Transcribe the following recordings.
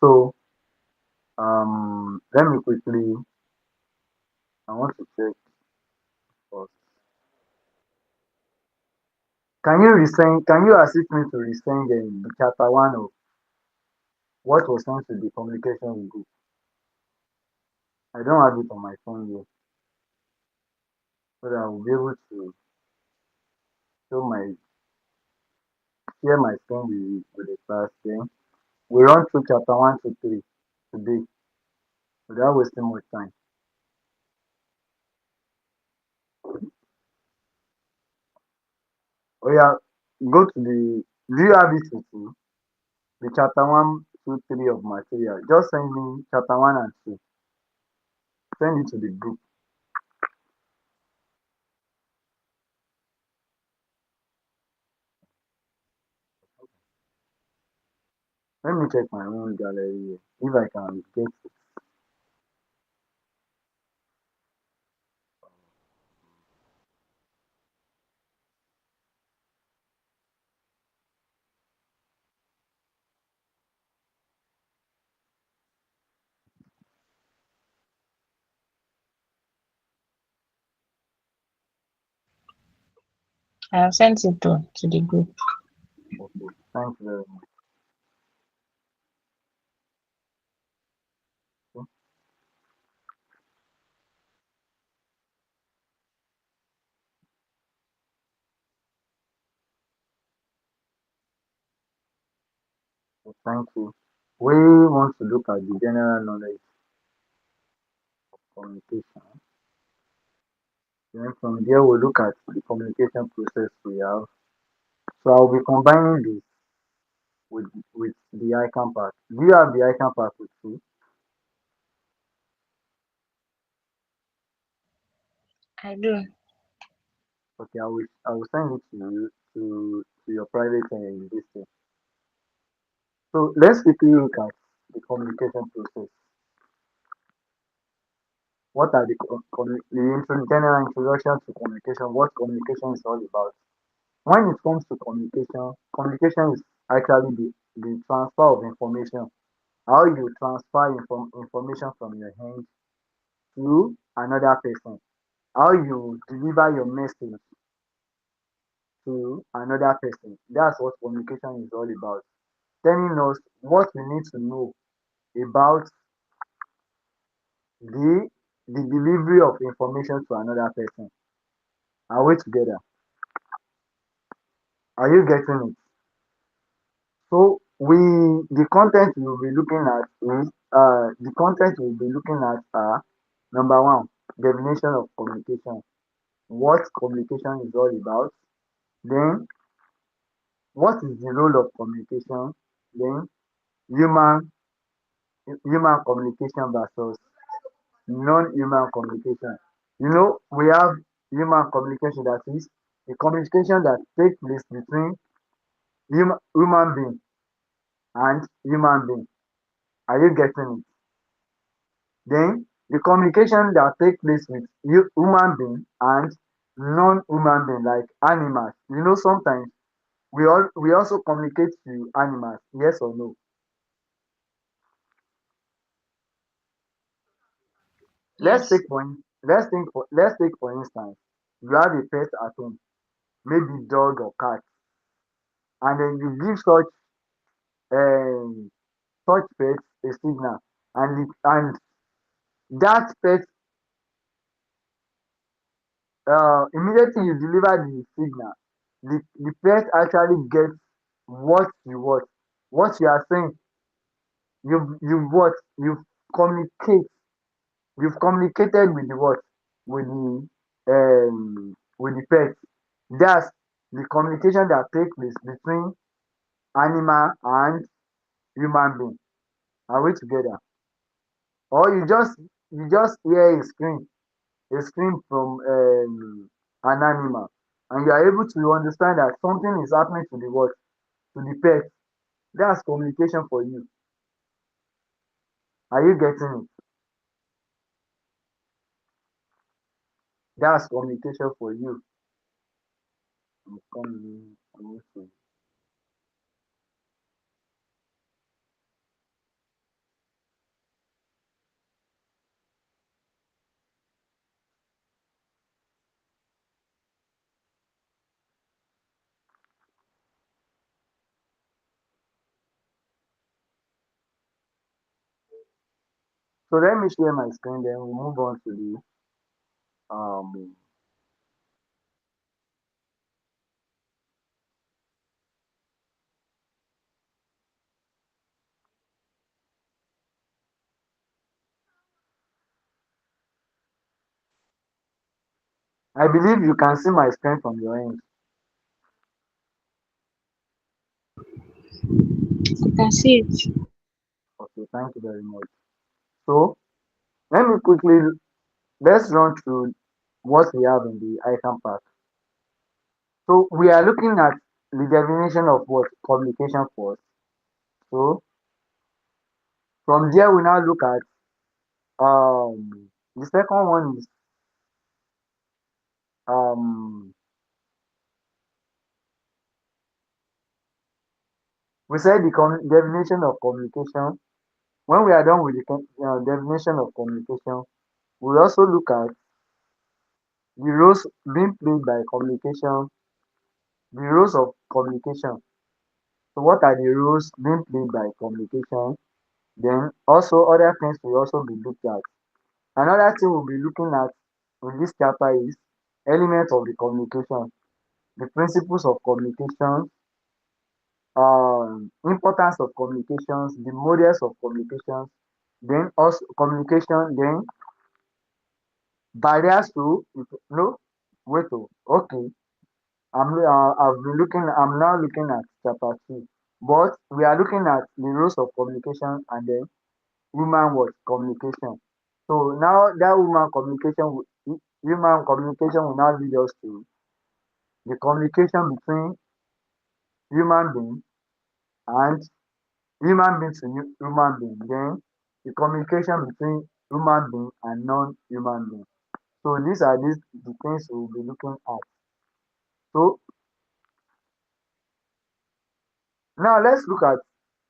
So let me quickly. I want to check first. Can you resend? Can you assist me to resend the chapter one of what was sent to the communication group? I don't have it on my phone yet, so that I will be able to show my share my screen with the class. Then we run through chapter one to three today without wasting much time. Oh yeah, go to the. Do you have it with you? The chapter one, two, three of material. Just send me chapter one and two. Send it to the group. Let me check my own gallery here, if I can get it. I have sent it to the group. Okay. Thank you very much. Okay. So thank you. We want to look at the general knowledge of communication. Then from there we'll look at the communication process we have. So I'll be combining this with the icon part. Do you have the icon part with you? I do. Okay, I will send it to you to your private this thing. So let's quickly look at the communication process. What are the general introduction to communication? What communication is all about? When it comes to communication, communication is actually the transfer of information. How you transfer information from your hand to another person. How you deliver your message to another person. That's what communication is all about. Telling us what we need to know about the the delivery of information to another person. Are we together? Are you getting it? So the content we'll be looking at is the content we'll be looking at are number one, definition of communication. What communication is all about. Then what is the role of communication? Then human human communication versus non-human communication. We have human communication, that is the communication that takes place between human being and human being. Are you getting it? Then the communication that takes place with human being and non-human being like animals. Sometimes we also communicate to animals, yes or no? Let's Yes. take for in- let's take for instance, you have a pet at home, maybe dog or cat, and then you give um such pet a signal, and that pet, immediately you deliver the signal, the pet actually gets what you are saying. You've communicate you've communicated with the what with the pet. That's the communication that takes place between animal and human being. Are we together? Or you just hear a scream from an animal, and you are able to understand that something is happening to the pet. That's communication for you. Are you getting it? That's communication for you. I'm coming. I'm listening. So let me share my screen, then we move on to the um I believe you can see my screen from your end. You can see it. Okay, thank you very much. So let me quickly let's run through what we have in the icon pack. So we are looking at the definition of what communication first. So from there we now look at the second one is um we said the definition of communication. When we are done with the definition of communication, we also look at the roles being played by communication, the roles of communication. So what are the roles being played by communication? Then also other things will also be looked at. Another thing we'll be looking at in this chapter is elements of the communication, the principles of communication, importance of communications, the models of communications, then also communication, then barriers to no wait oh okay I'm now looking at chapter 2, but we are looking at the rules of communication and then human what communication. So now that human communication will now lead us to the communication between human being and human being to human being, then the communication between human being and non-human being. So these are the things we will be looking at. So now let's look at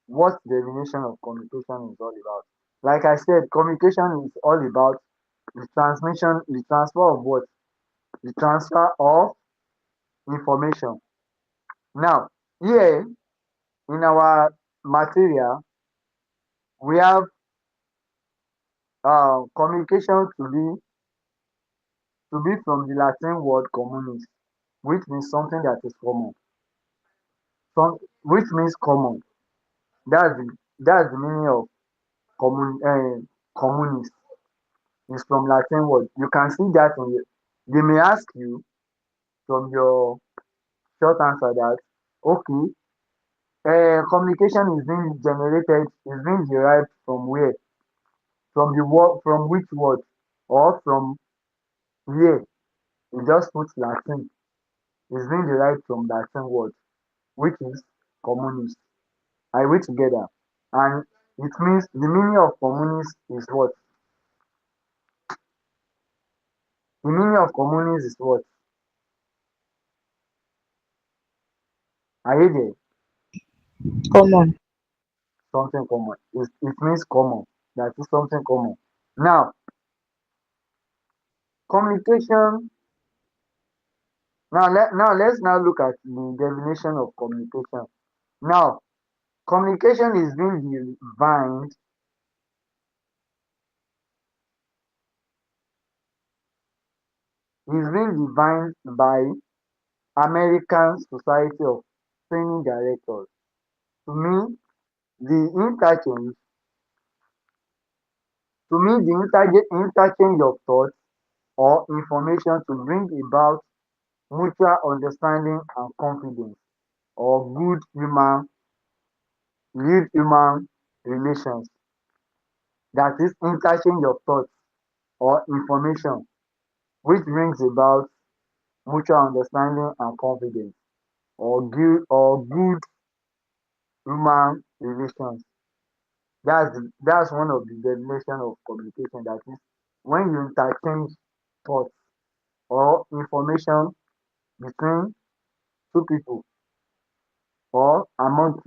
what definition of communication is all about. Like I said, communication is all about the transmission, the transfer of what? The transfer of information. Now, here in our material, we have communication to be from the Latin word communis, which means something that is common. Which means common. That's the meaning of communis. Is from Latin word. You can see that on the they may ask you from your short answer that okay, communication is being generated, is being derived from where? From the word, from which word? Or from where? You just put Latin. It's being derived from Latin word, which is communis. I we together. And it means the meaning of communis is what? The meaning of communis is what? Are you there? Common. Something common. It means common. That is something common. Now, communication. Let's now look at the definition of communication. Now, communication is being defined by American Society of Training Directors. To me, the interchange interchange of thoughts or information to bring about mutual understanding and confidence or good human relations. That is interchange of thoughts or information which brings about mutual understanding and confidence or good human relations. That's one of the definition of communication. That is when you interchange thoughts or information between two people or among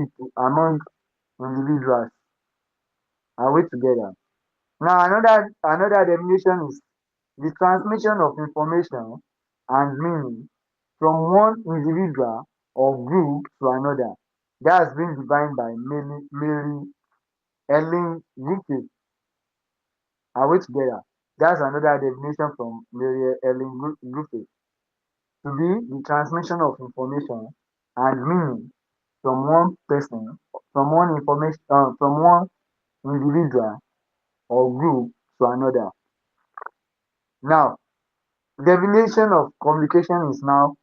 individuals. Are we together? Now another definition is the transmission of information and meaning from one individual or group to another. That's been defined by Mary Ellen Rickey. Are we together? That's another definition from Mary Ellen Griffith. To be the transmission of information and meaning from one person, from one individual or group to another. Now, definition of communication is now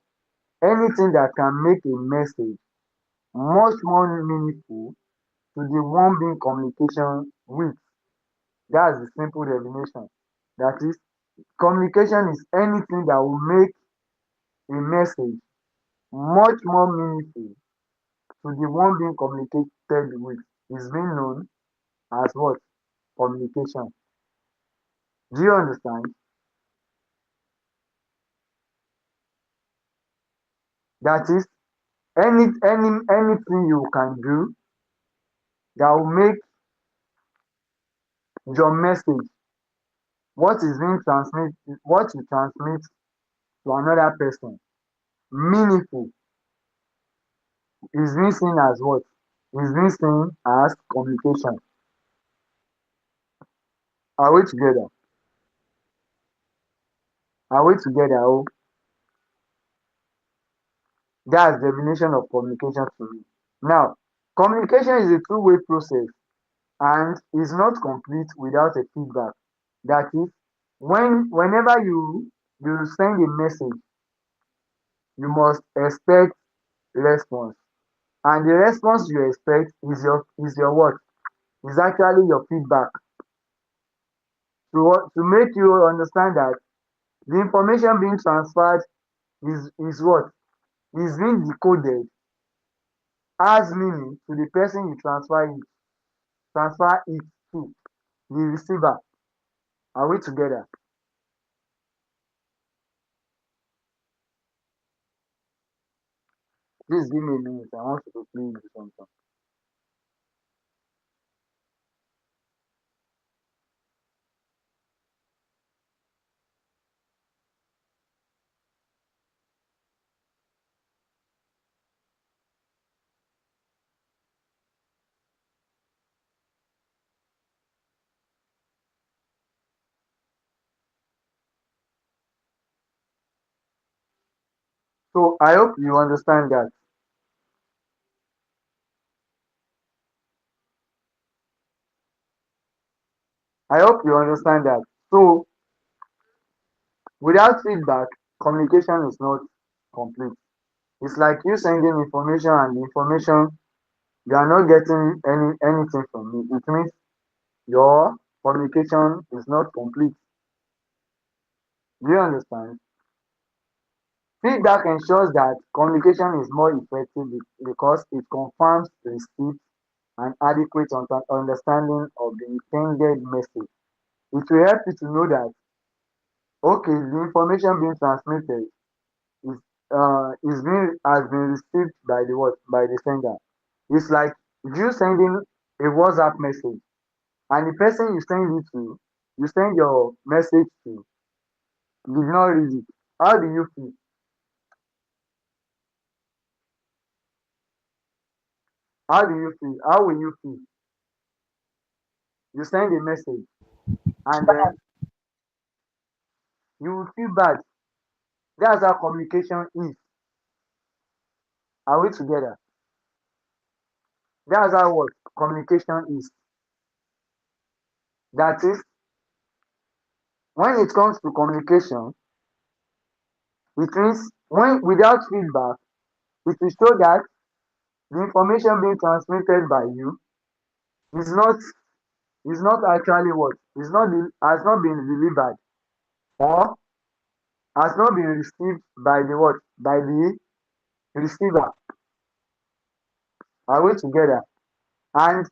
anything that can make a message much more meaningful to the one being communication with. That's the simple definition. That is, communication is anything that will make a message much more meaningful to the one being communicated with. Is being known as what? Communication. Do you understand? That is, anything you can do that will make your message, what you transmit to another person, meaningful, is being seen as what? Is being seen as communication. Are we together? Are we together? Oh, that's the definition of communication to me. Now, communication is a two-way process and is not complete without a feedback. That is, whenever you send a message, you must expect response. And the response you expect is your what? Is actually your feedback. To make you understand that the information being transferred is what? Is being decoded as meaning to the person you transfer it to, the receiver. Are we together? Please give me a minute. I want you to please do something. So I hope you understand that. I hope you understand that. So without feedback, communication is not complete. It's like you sending information and the information you are not getting anything from it. It means your communication is not complete. Do you understand? Feedback ensures that communication is more effective because it confirms receipt and adequate understanding of the intended message. It will help you to know that okay, the information being transmitted is has been received by the what? By the sender. It's like you sending a WhatsApp message and the person you send your message to, did not read it. How do you feel? How do you feel? How will you feel? You send a message and then you will feel bad. That's how communication is. Are we together? That's how what communication is. That is, when it comes to communication, it means when without feedback, it will show that the information being transmitted by you is not actually what is not has not been delivered or has not been received by the what by the receiver. Are we together? And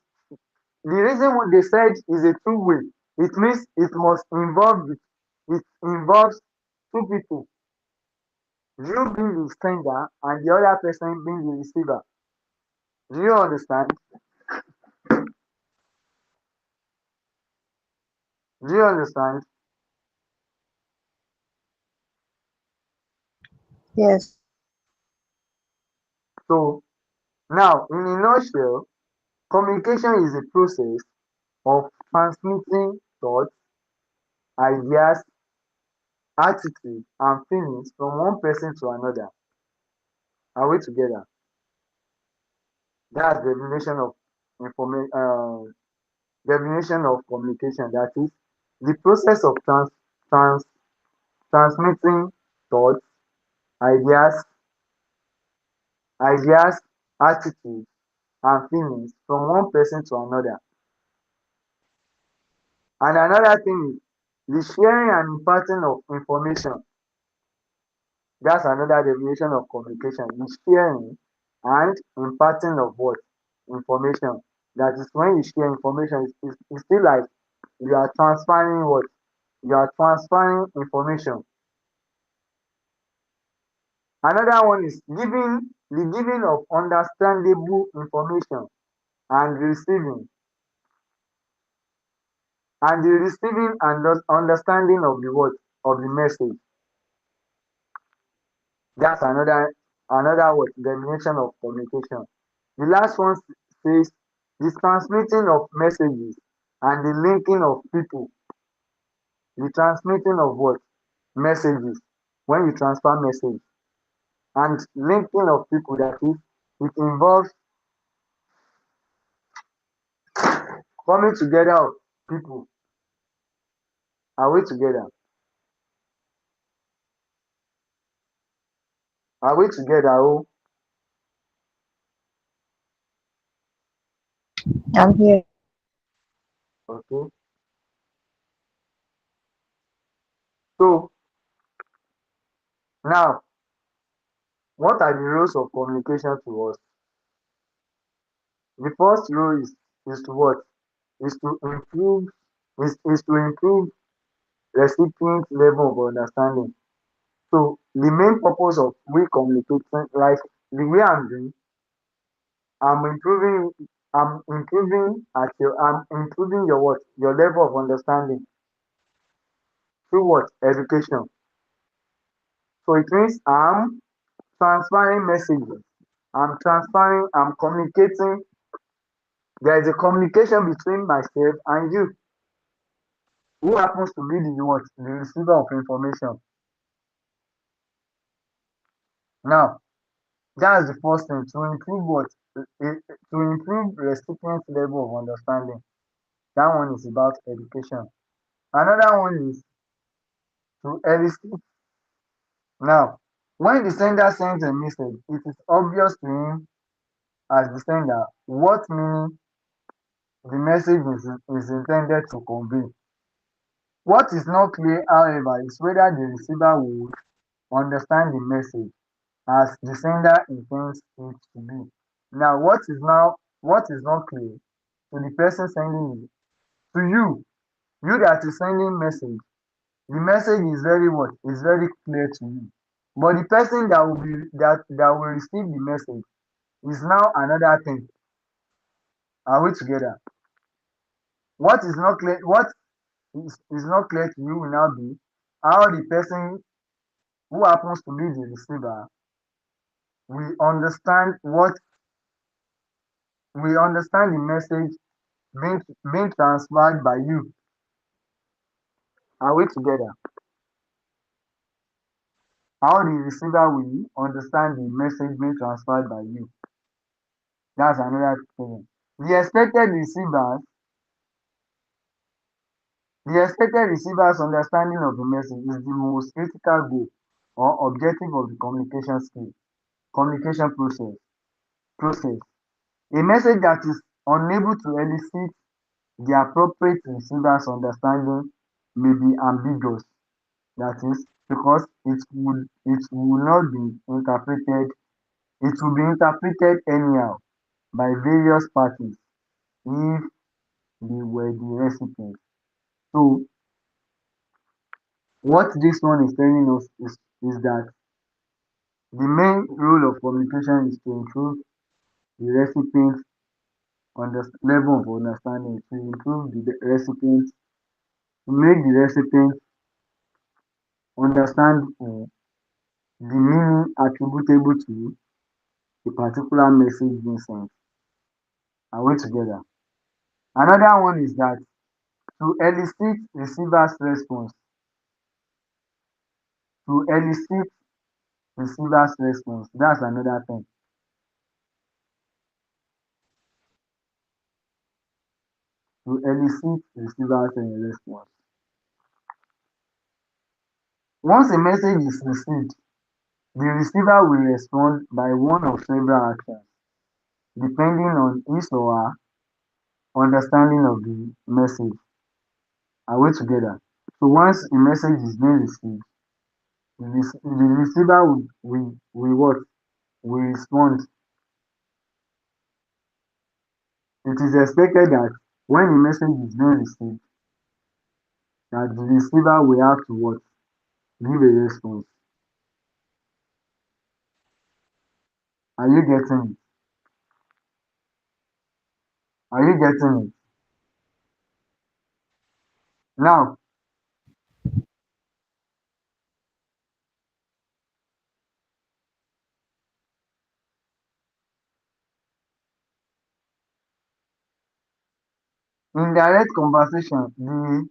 the reason why they said is a two-way, it means it involves two people, you being the sender and the other person being the receiver. Do you understand? Do you understand? Yes. So now, in a nutshell, communication is a process of transmitting thoughts, ideas, attitude and feelings from one person to another. Are we together? That's definition of communication. That is the process of trans transmitting thoughts, ideas, ideas, attitudes and feelings from one person to another. And another thing is the sharing and imparting of information. That's another definition of communication. The sharing and imparting of what? Information. That is when you share information, it's still like you are transferring what? You are transferring information. Another one is giving of understandable information and receiving and understanding of the what? Of the message. That's another what? Definition of communication. The last one says the transmitting of messages and the linking of people. The transmitting of what? Messages. When you transfer message and linking of people, that is, it involves coming together of people. Are we together? Are we together? Oh, I'm here. okay. So now, what are the roles of communication to us? The first role is to what? Is to improve is to improve recipient level of understanding. So the main purpose of we communicating, like the way I'm doing, I'm improving I'm improving your what? Your level of understanding through what? Education. So it means I'm transferring messages. I'm communicating. There is a communication between myself and you, who happens to be the what? The receiver of information. Now, that's the first thing to improve what? To improve recipient level of understanding. That one is about education. Another one is to elicit. Now, when the sender sends a message, it is obvious to him as the sender what meaning the message is intended to convey. What is not clear, however, is whether the receiver would understand the message as the sender intends it to be. Now, what is not clear to the person sending it, to you that is sending message, the message is very what? Is very clear to you. But the person that will receive the message is now another thing. Are we together? What is not clear to you will now be how the person who happens to be the receiver will understand the message being transferred by you. Are we together? How the receiver will understand the message being transferred by you. That's another thing. The expected receivers the expected receiver's understanding of the message is the most critical goal or objective of the communication process. A message that is unable to elicit the appropriate receiver's understanding may be ambiguous. That is because it would not be interpreted it will be interpreted anyhow by various parties if they were the recipient. So what this one is telling us is that the main role of communication is to improve the recipient's level of understanding, to improve the recipient, to make the recipient understand the meaning attributable to a particular message being sent. Are we together? Another one is that to elicit receiver's response, to elicit receiver's response, that's another thing. To elicit receiver's response. Once a message is received, the receiver will respond by one of several actions depending on his or her understanding of the message. Are we together? So once a message is being received, the receiver will what? Will respond. It is expected that when a message is being received, that the receiver will have to what? Give a response. Are you getting it? Are you getting it? Now, in direct conversation, the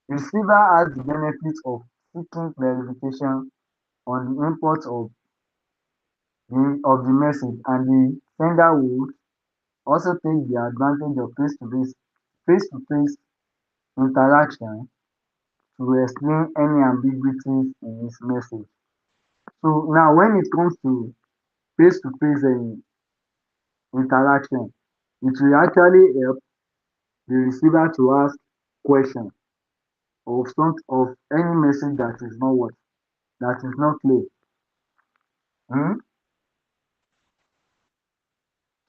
receiver has the benefit of seeking clarification on the import of the message, and the sender would also take the advantage of face-to-face interaction to explain any ambiguities in his message. So now when it comes to face-to-face interaction, it will actually help the receiver to ask question of any message that is not what? That is not clear. um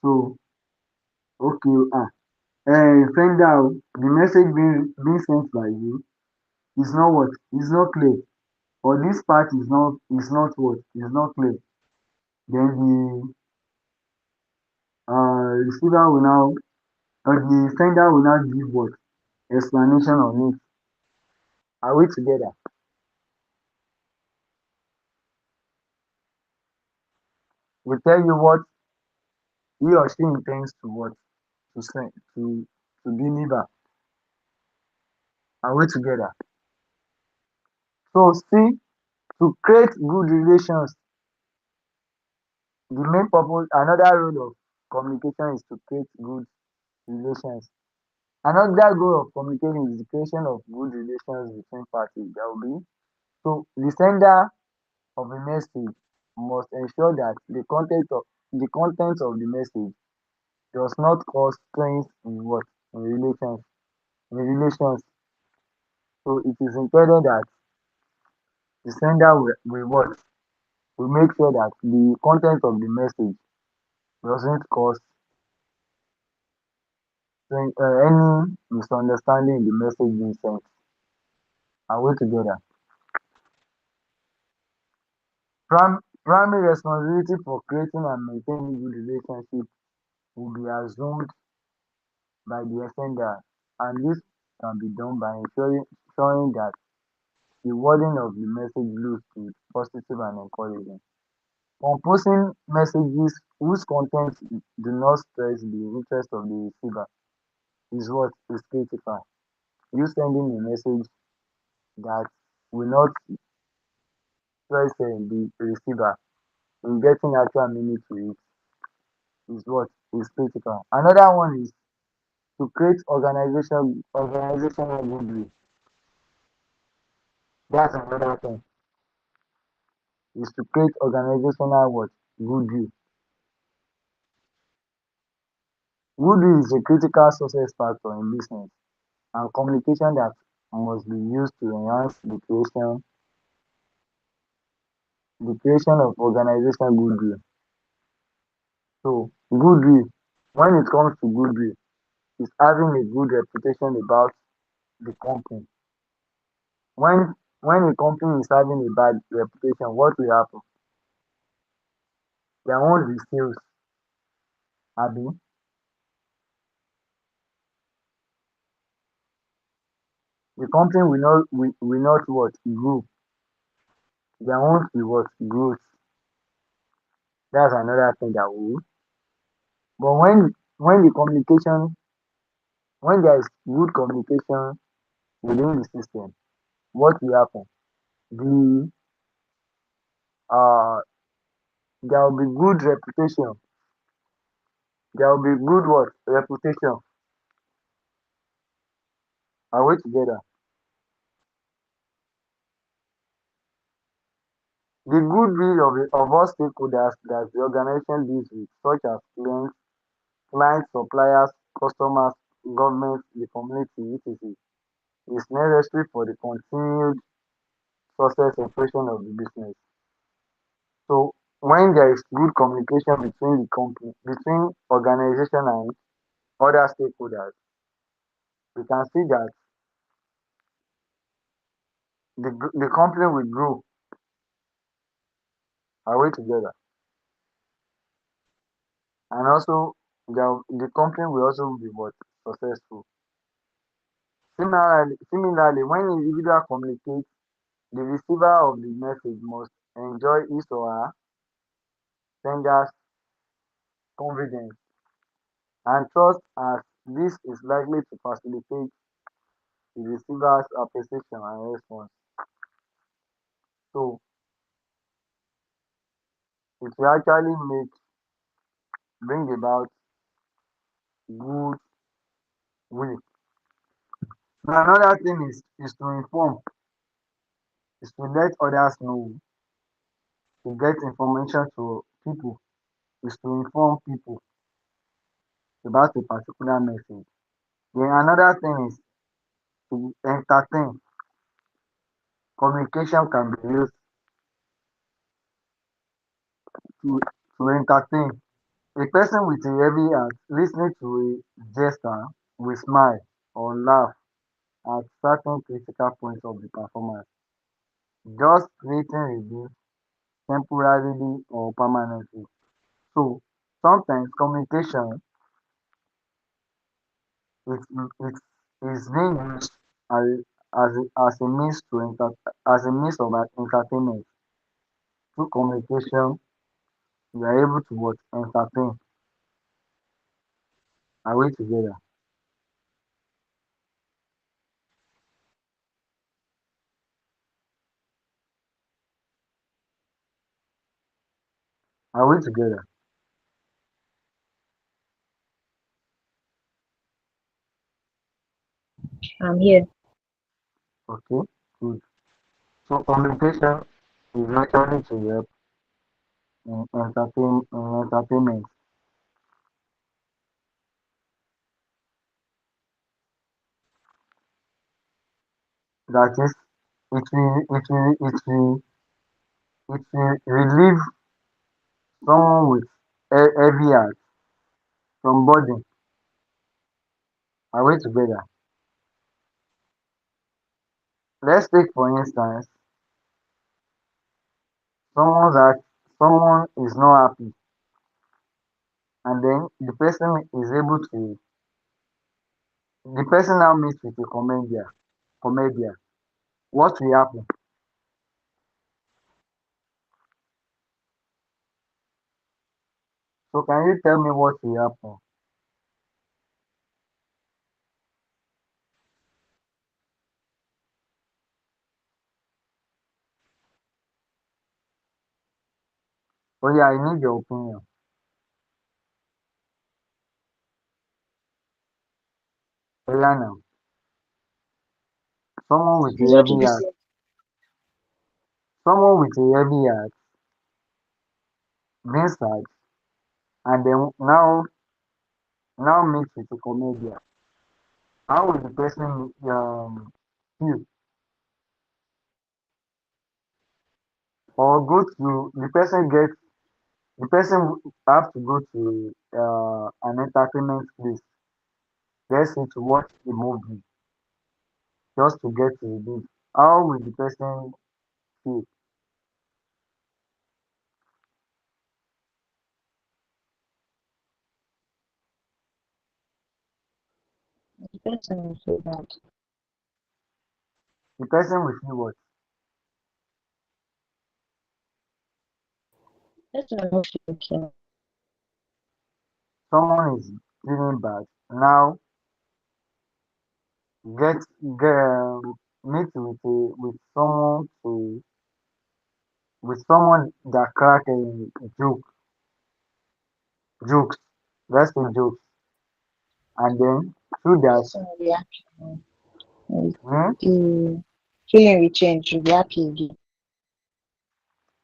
So okay sender the message being sent by you is not what? Is not clear, or this part is not what? Is not clear. Den the receiver will now or the sender will now give what? Explanation on it. Are we together? Will tell you what he or she intends to what? To send to deliver. Are we together? So see, to create good relations, the main purpose, another role of communication is to create good relations. Another goal of communicating is the creation of good relations between parties. There will be so the sender of a message must ensure that the content of the message does not cause strains in what? In relations. So it is intended that the sender will what? Will make sure that the content of the message doesn't cause any misunderstanding in the message being sent. Are we together? Primary responsibility for creating and maintaining good relationship will be assumed by the sender, and this can be done by ensuring that the wording of the message looks good, positive and encouraging. Composing messages whose contents do not stress the interest of the receiver is what is critical. You sending a message that will not stress the receiver in getting actual meaning to it is what is critical. Another one is to create organizational goodwill. That's another thing, is to create organizational what? Goodwill. Goodwill is a critical success factor in business and communication that must be used to enhance the creation of organizational goodwill. So goodwill, when it comes to goodwill, is having a good reputation about the company. When a company is having a bad reputation, what will happen? There won't be sales. Abi, the company will not what? Grow. There won't be what? Growth. That's another thing that will. But when the communication, when there is good communication within the system, what will happen? The uh there will be good reputation. There will be good what? Reputation. Are we together? The goodwill of all stakeholders that the organization deals with, such as clients, suppliers, customers, government, the community, etc., is necessary for the continued success operation of the business. So when there is good communication between the company, between organization and other stakeholders, we can see that the company will grow. Are we together? And also the company will also be what? Successful. Similarly, when individual communicates, the receiver of the message must enjoy his or her sender's confidence and trust, as this is likely to facilitate the receiver's appreciation and response. So it will actually bring about good will. Now another thing is to inform, is to let others know, to get information to people, is to inform people about a particular message. Then another thing is to entertain. Communication can be used to to entertain. A person with a heavy heart listening to a jester will smile or laugh at certain critical points of the performance, just creating relief temporarily or permanently. So sometimes communication it is being used as a means to as a means of entertainment. Through communication, we are able to what? Entertain. Are we together? Are we together? I'm here. Okay, good. So communication is actually to help in entertainment. That is, it will relieve someone with heavy heart from burden. Are we together? Let's take for instance, someone is not happy, and then the person now meets with a comedian. What will happen? So can you tell me what will happen? Oh yeah, I need your opinion. Oh yeah, now someone with a Please, what did heavy you heart, say? someone with a heavy heart being sad, and then now meets with a comedian. How will the person feel? Or go to the person have to go to an entertainment place, let's say to watch a movie, just to get relief. How will the person feel? The person will feel bad. The person will feel what? Person will not feel okay. Someone is feeling bad. Now get meet with someone that crack jokes, let's say jokes, and then through The that, person will be happy. hmm, The feeling will change. You'll be happy again.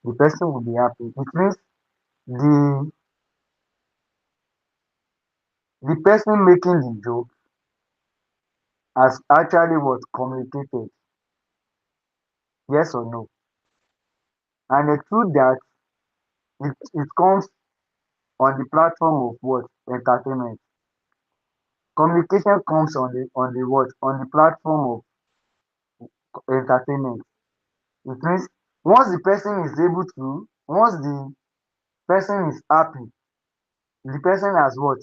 the person will be happy. It means the the person making the joke has actually what communicated, yes or no, and through that, it comes on the platform of what entertainment. Communication comes on the what on the platform of entertainment. It means once the person is happy, the person has what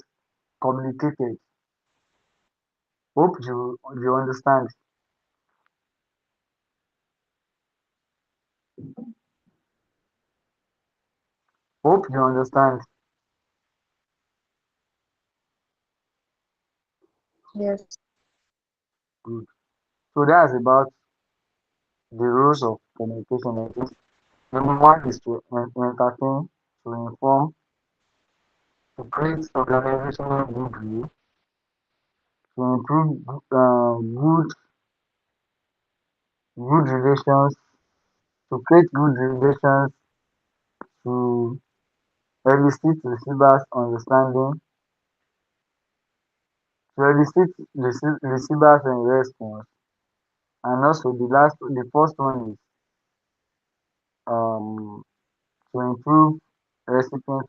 communicated. Hope you understand. Hope you understand. Yes. Good. So that's about the rules of communication. I think number one is to entertain, to inform, to create organizational goodwill, to improve good relations, to create good relations, to elicit receivers understanding, to elicit receivers in response, and also the first one is um to improve recipient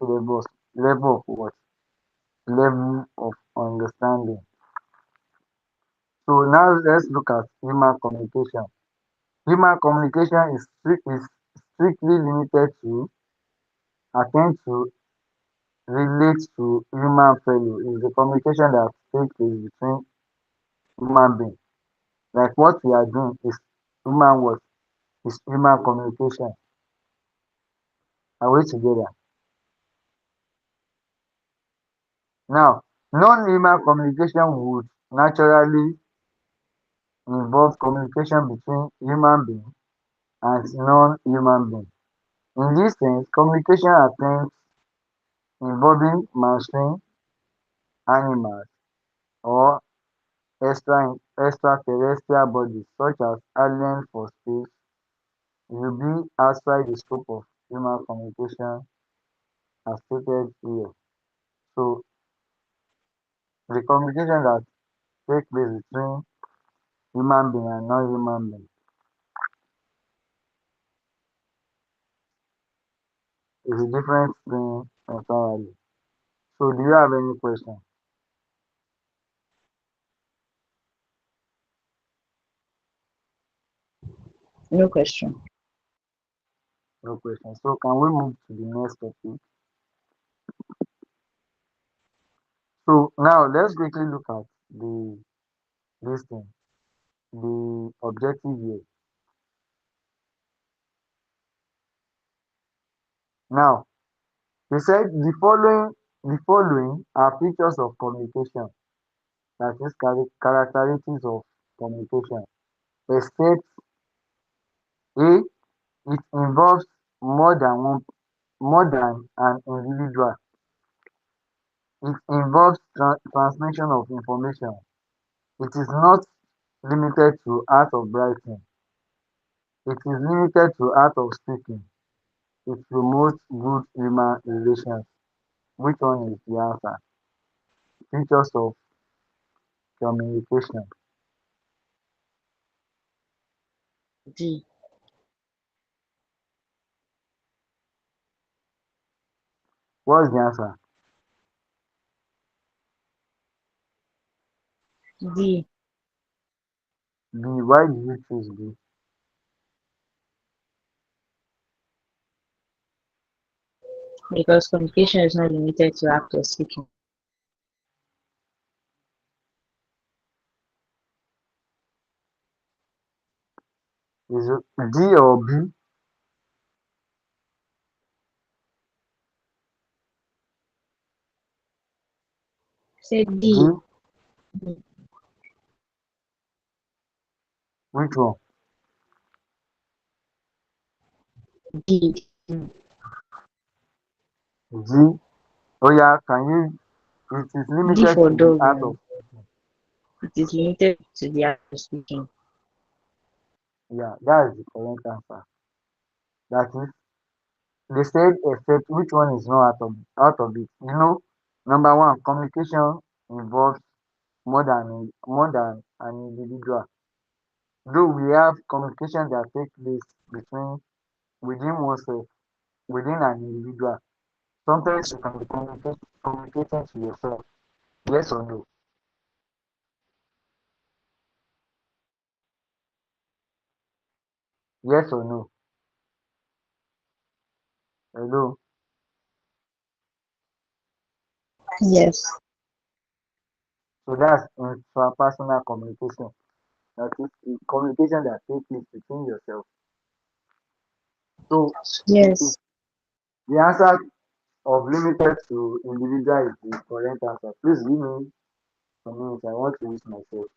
level of what level of understanding. So now let's look at human communication. Human communication is strictly limited to attempt to relate to human fellow. Is the communication that takes place between human beings. Like what we are doing is human what is human communication. Are we together? Now, non-human communication would naturally involve communication between human being and non-human being. In this sense, communication attempts involving machine, animals, or extraterrestrial bodies such as aliens for space will be outside the scope of human communication as stated here. So the communication that takes place between human being and non-human being is a different thing entirely. So do you have any question? No question. No question. So can we move to the next topic? So now let's quickly look at the this thing, the objective here. Now they said the following are features of communication, that is characteristics of communication. Except A, it involves more than an individual. It involves transmission of information. It is not limited to art of writing. It is limited to art of speaking. It promotes good human relations. Which one is the answer? Features of communication. D. What's the answer? D. B. Why did you choose B? Because communication is not limited to act of speaking. Is it D or B? Say D. D. Which one? D. G. Oh yeah, can you? It is D limited for to the dog art now. of. It is limited to the act of speaking. Yeah, that is the correct answer. That is, they said except which one is not out of it. Number one, communication involves more than an individual. Though we have communication that takes place between within oneself, within an individual. Sometimes you can be communicating to yourself. Yes or no? Yes or no? Hello. Yes. So that's intrapersonal communication. That is the communication that takes place between yourself. So the Yes. the answer of limited to individual is the correct answer. Please give me some minutes. I want to use myself.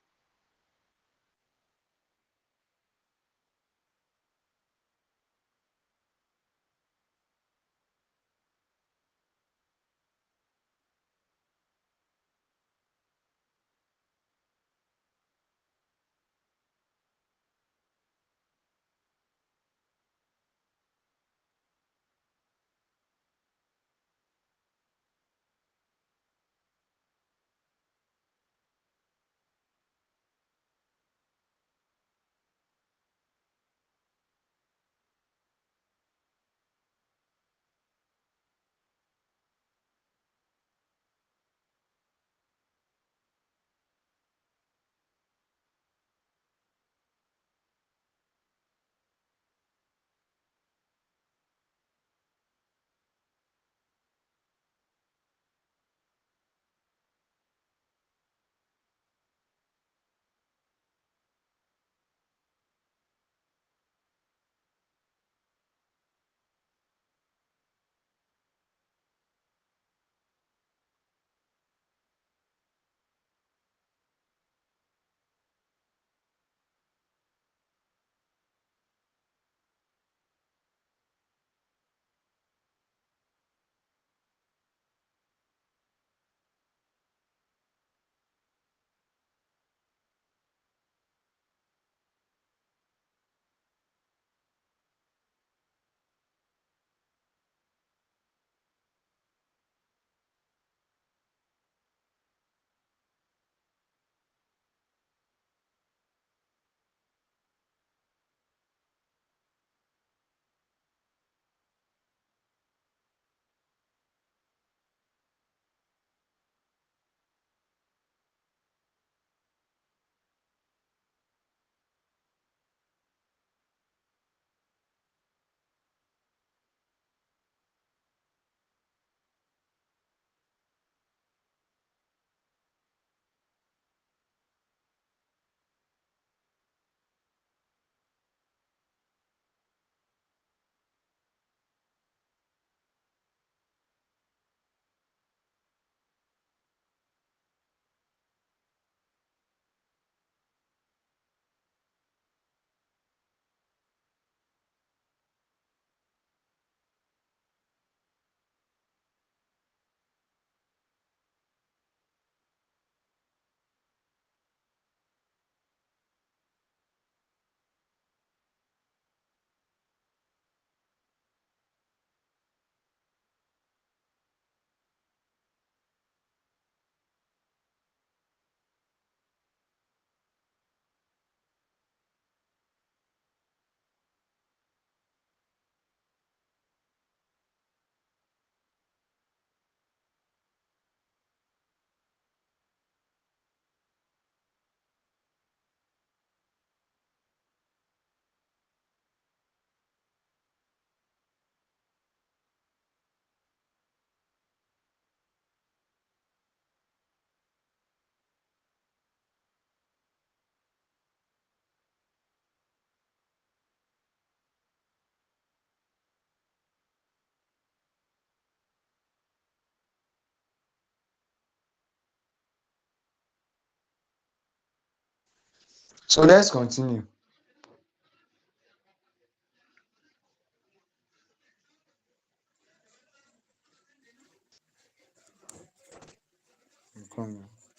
So let's continue.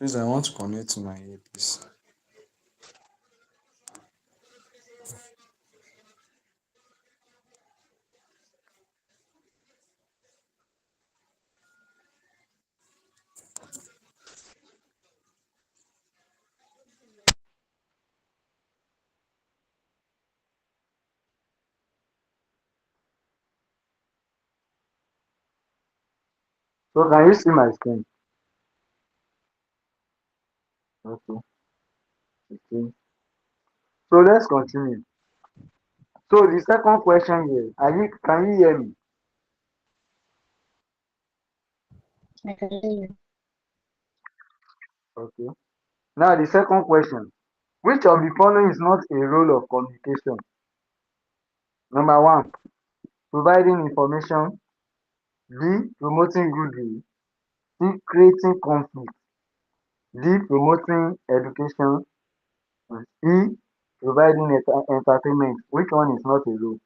Please, I want to connect to my earpiece. So can you see my screen? Okay. Okay. So let's continue. So the second question here, can you hear me? I can hear you. Okay. Now the second question. Which of the following is not a role of communication? Number one, providing information. B, promoting goodwill. C, creating conflict. D, promoting education. E, providing entertainment. Which one is not a role?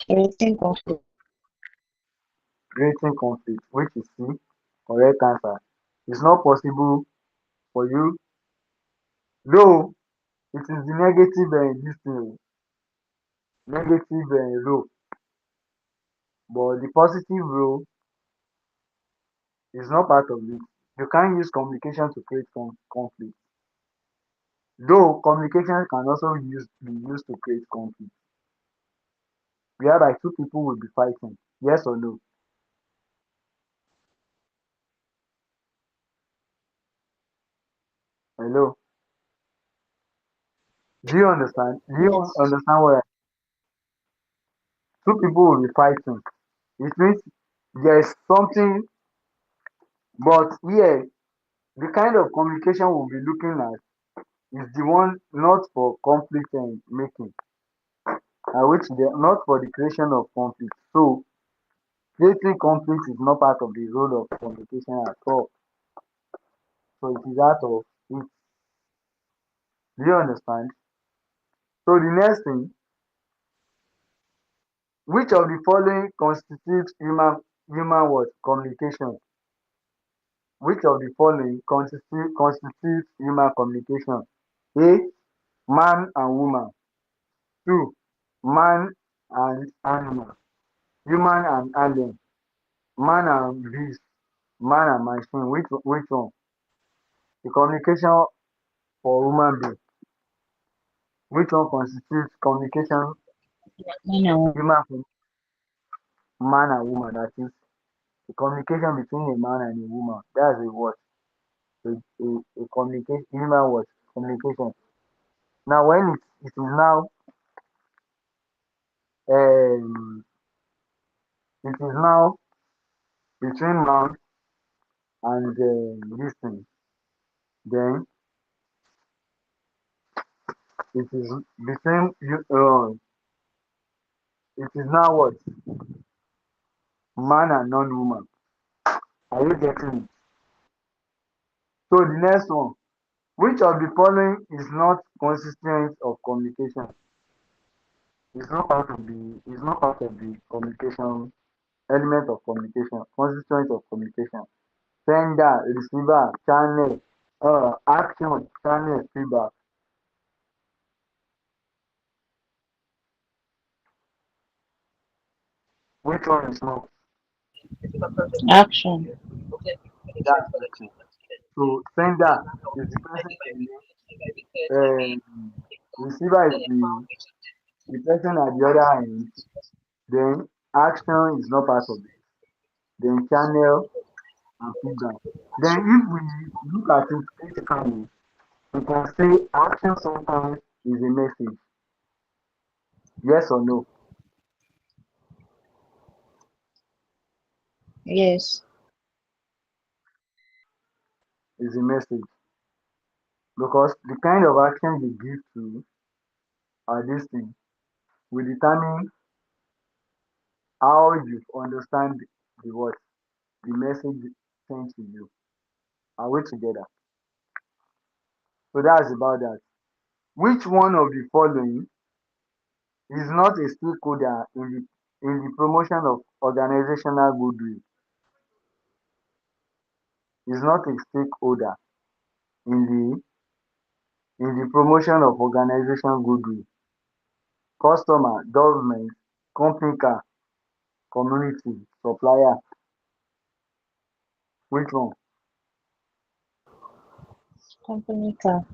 Creating conflict. Creating conflict, which is C, correct answer. It's not possible for you, though it is the negative this thing, negative role, but the positive role is not part of it. You can't use communication to create conflict, though communication can also be used to create conflict, whereby two people will be fighting. Yes or no? Hello? Do you understand? Do you Yes. understand what two people will be fighting? It means there is something, but here the kind of communication we'll be looking at is the one not for conflict making, and which they not for the creation of conflict. So creating conflict is not part of the role of communication at all. So it is out of it. Do you understand? So the next thing, which of the following constitutes human what communication? Which of the following constitutes human communication? A, man and woman. Two, man and animal. Human and alien. Man and beast. Man and machine. Which one? The communication for human being. Which one constitutes communication Man and woman. human from man and woman? That is the communication between a man and a woman. That's a what? A communication human what? Communication. Now when it is now it is now between man and this thing, then it is between it is now what? Man and non-woman. Are you getting it? So the next one, which of the following is not consistent of communication? Is not part of the communication element of communication, consistent of communication. Sender, receiver, channel, action, channel, feedback. Which one is not? Action. That's action. So sender is the person sending, receiver is the person at the other end. Then action is not part of it. Then channel and feedback. Then if we look at it critically, we can say action sometimes is a message. Yes or no? Yes. Is a message. Because the kind of action you give to this thing will determine how you understand the what the message sent to you. Are we together? So that's about that. Which one of the following is not a stakeholder in the promotion of organizational goodwill? is not a stakeholder in the promotion of organization goodwill. Customer, government, company car, community, supplier. Which one? Company car.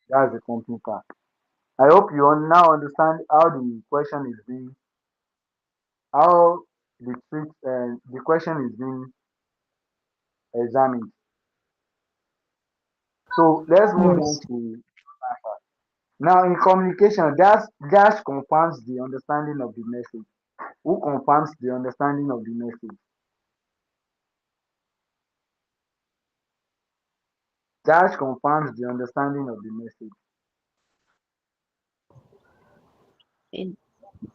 That's the company car. I hope you now understand how the question is being, how the question is being examined. So let's move on Yes. to now in communication. Dash confirms the understanding of the message. Who confirms the understanding of the message? Dash confirms the understanding of the message. Feed-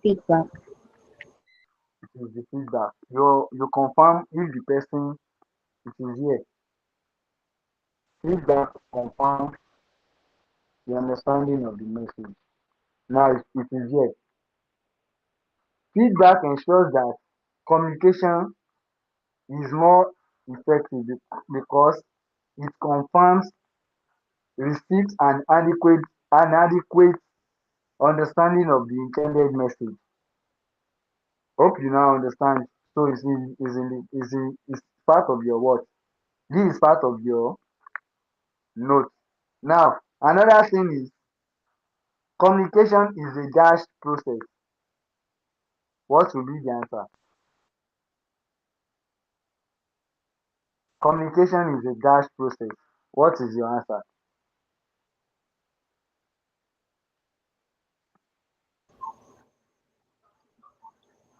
Feedback. It is the feedback. You confirm if the person it is here. Feedback confirms the understanding of the message. Now it is here. Feedback ensures that communication is more effective because it confirms receipt and adequate understanding of the intended message. Hope you now understand. So it's part of your what? This is part of your note. Now another thing is communication is a dash process. What will be the answer? Communication is a dash process. What is your answer?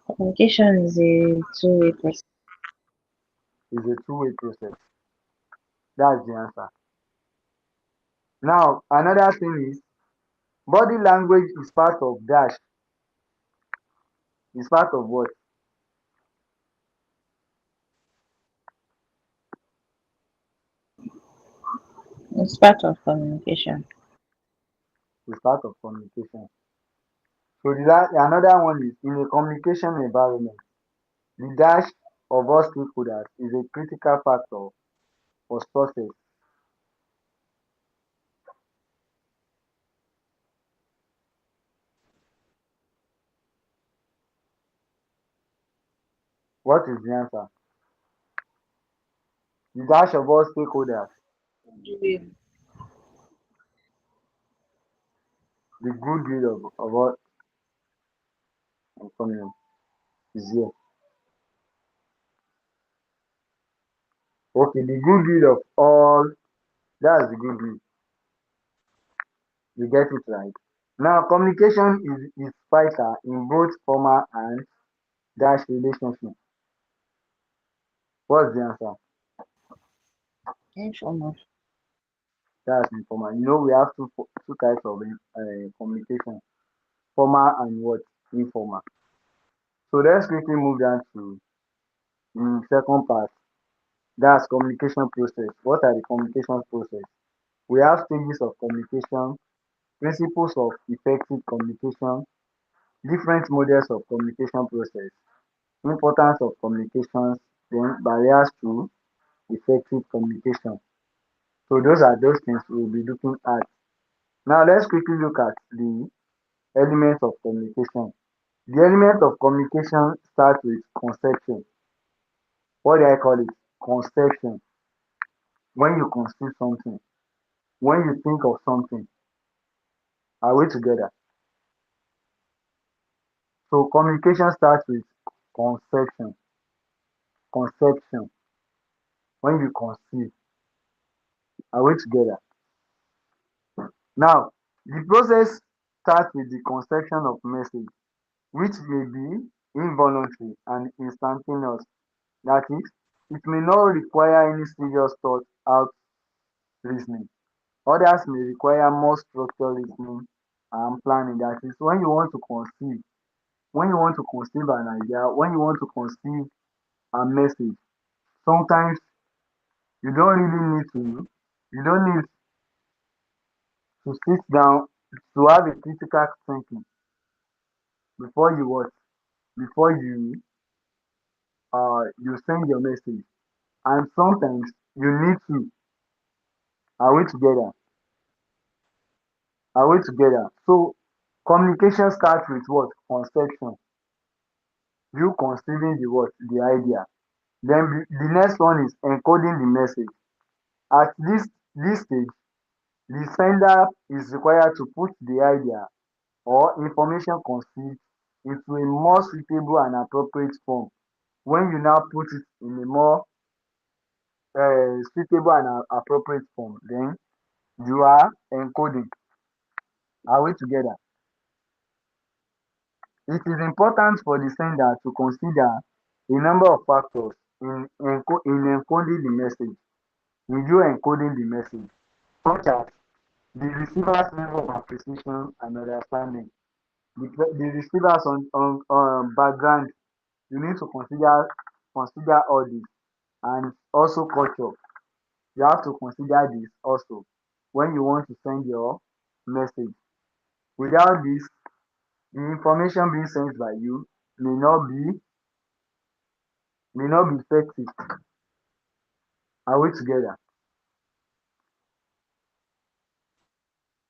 Communication is a two-way process. It's a two-way process. That's the answer. Now another thing is body language is part of dash. Is part of what? It's part of communication. Is part of communication. So another one is in a communication environment, the dash of all stakeholders is a critical factor for success. What is the answer? The dash of all stakeholders, Goodwill. the goodwill of all community is here. Okay, the goodwill of all, that's the goodwill. You get it right. Now communication is vital in both formal and dash relationship. What's the answer? Informal. That's informal. We have two types of communication: formal and what informal. So let's quickly move down to second part. That's communication process. What are the communication process? We have stages of communication, principles of effective communication, different models of communication process, importance of communications, then barriers to effective communication. So those are those things we'll be looking at. Now let's quickly look at the elements of communication. The element of communication starts with conception. What do I call it? Conception. When you conceive something, when you think of something, are we together? So communication starts with conception. Conception. When you conceive, are we together? Now, the process starts with the conception of message, which may be involuntary and instantaneous. That is, it may not require any serious thought out reasoning. Others may require more structured reasoning and planning. That is, when you want to conceive an idea, when you want to conceive a message, sometimes you don't really need to, you don't need to sit down to have a critical thinking before you what, before you send your message. and sometimes you need to. Are we together? Are we together? So communication starts with what? Conception. You conceiving the what? The idea. Then the next one is encoding the message. At this stage, the sender is required to put the idea or information conceived into a more suitable and appropriate form. When you now put it in a more suitable and appropriate form, then you are encoding. Are we together? It is important for the sender to consider a number of factors in encoding the message, in you encoding the message, such as the receiver's level of appreciation and understanding, the receiver's background. You need to consider all this, and also culture. You have to consider this also when you want to send your message. Without this, the information being sent by you may not be may not be effective. Are we together?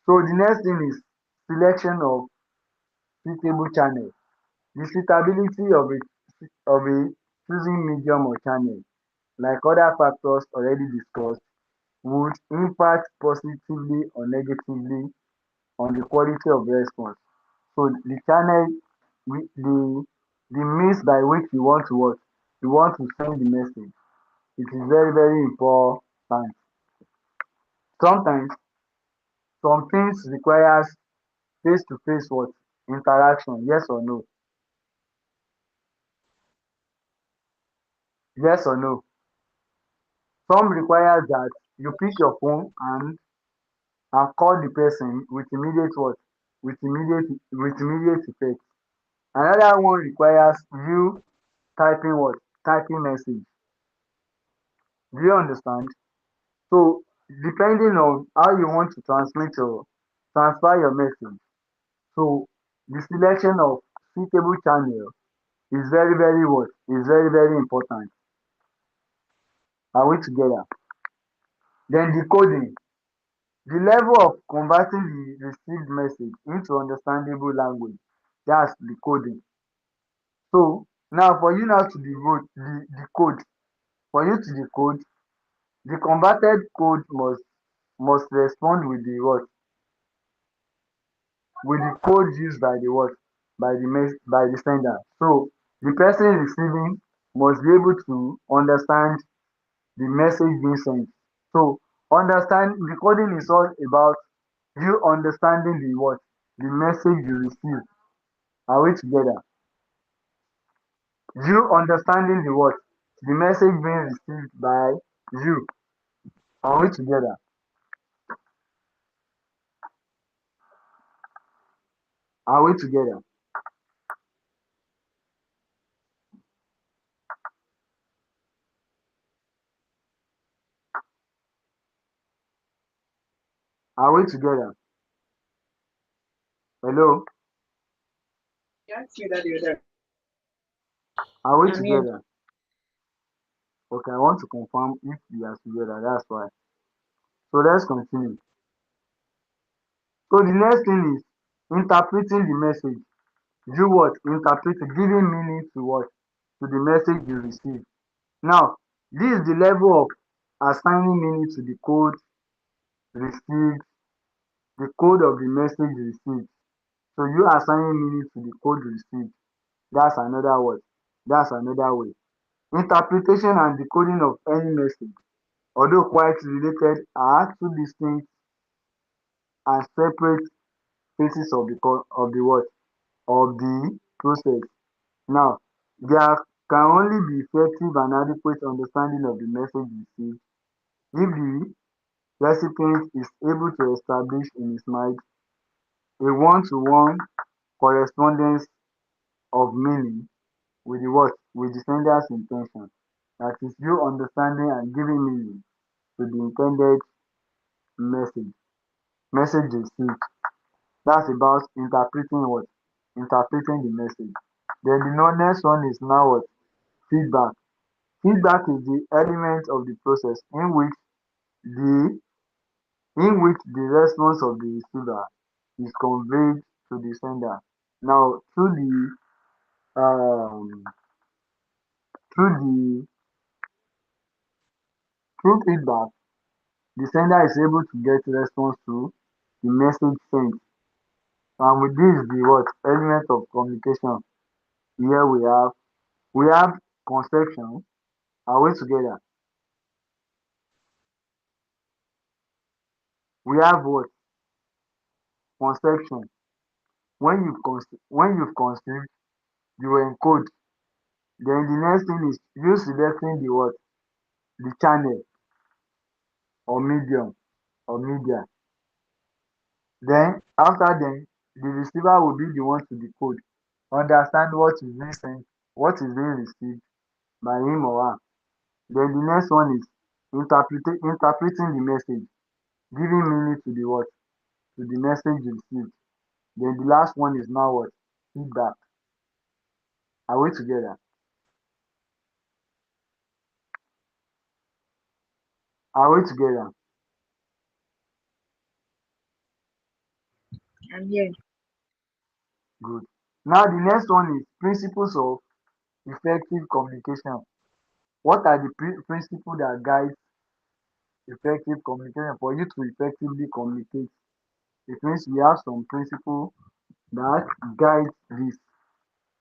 So the next thing is selection of suitable channel. The suitability of a choosing medium or channel, like other factors already discussed, would impact positively or negatively on the quality of response. So the channel, the means by which you want to what you want to send the message, it is very very important. Sometimes some things requires face to face what interaction. Yes or no? Yes or no? Some requires that you pick your phone and call the person with immediate what with immediate effect. Another one requires you typing what typing message. Do you understand? So depending on how you want to transfer your message, so the selection of suitable channel is very very what is very very important. Are we together? Then decoding. The level of converting the received message into understandable language, that's decoding. So now for you now to decode, for you to decode, the converted code must respond with the what with the code used by the what by the sender. So the person receiving must be able to understand the message being sent. So understand decoding is all about you understanding the message you receive. Are we together? You understanding the message being received by you. Are we together? Are we together? Are we together? Hello? Are we I'm here. together? Okay, I want to confirm if we are together. That's why. So let's continue. So the next thing is interpreting the message. You what? Interpret it, giving meaning to what? To the message you receive. Now, this is the level of assigning meaning to the code received, the code of the message received. So you assigning meaning to the code received. That's another word. That's another way. Interpretation and decoding of any message, although quite related, are two distinct and separate phases of the what of the process. Now, there can only be effective and adequate understanding of the message received if the recipient is able to establish in his mind a one-to-one correspondence of meaning with the what with the sender's intention. That is you understanding and giving meaning to the intended message received. That's about interpreting what interpreting the message. Then the next one is now what feedback. Feedback is the element of the process the in which the response of the receiver is conveyed to the sender. Now, um, through the through feedback, the sender is able to get response to the message sent. And with this, the what element of communication. Here we have conception. Are we together? We have what conception. When you've conceived, you encode. Then the next thing is you selecting the channel or medium or media. Then after then, the receiver will be the one to decode, understand what is being sent, what is being received by him or her. Then the next one is interpreting the message, giving meaning to the message received. Then the last one is now what? Feedback. Are we together? Are we together? I'm here. Good. Now the next one is principles of effective communication. What are the principles that guide effective communication? For you to effectively communicate, it means we have some principle that guide this.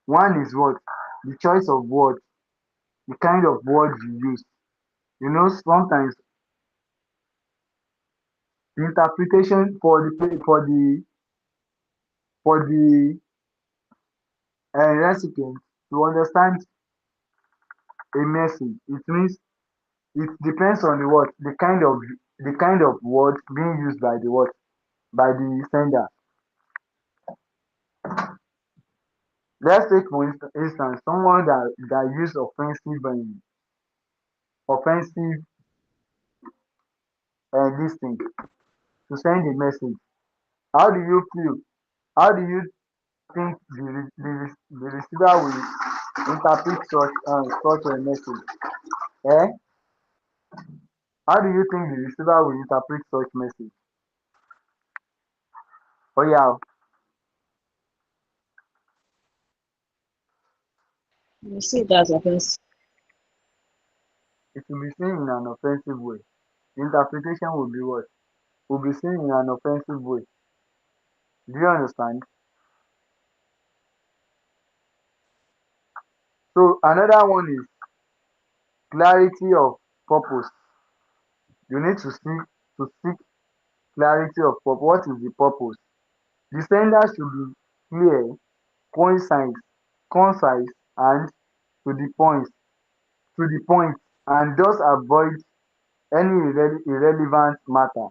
One is what? The choice of words, the kind of words you use. Sometimes the interpretation for the recipient to understand a message, it means it depends on the kind of word being used by the sender. Let's take for instance someone that use offensive this thing to send a message. How do you feel? How do you think the receiver will interpret such a message? Eh? How do you think the receiver will interpret such message? Oh yeah, You see that's offense. it will be seen in an offensive way. The interpretation will be what? Will be seen in an offensive way. Do you understand? So another one is clarity of purpose. You need to seek clarity of purpose. What is the purpose? The sender should be clear, concise, concise, and to the point, and just avoid any irrelevant matter.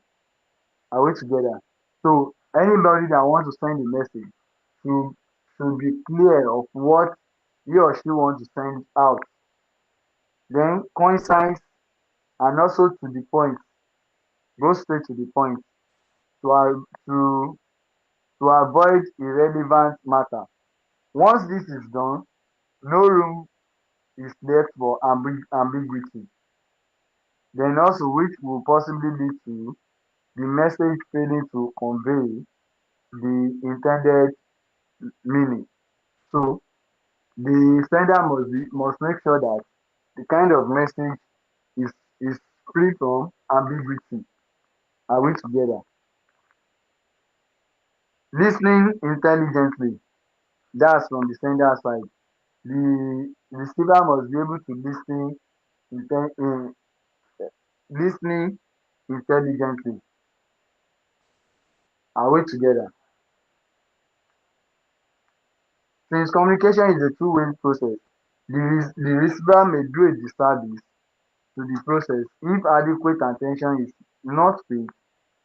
Are we together? So anybody that wants to send a message should should be clear of what he or she wants to send out. Then concise and also to the point. Go straight to the point to a- to avoid irrelevant matter. Once this is done, no room is left for ambiguity. Then also which will possibly lead to the message failing to convey the intended meaning. So the sender must make sure that the kind of message is is free from ambiguity. Are we together? Listening intelligently. That's from the sender side. The receiver must be able to listening intelligently. Are we together? Since communication is a two-way process, the receiver may do a disservice to the process if adequate attention is not paid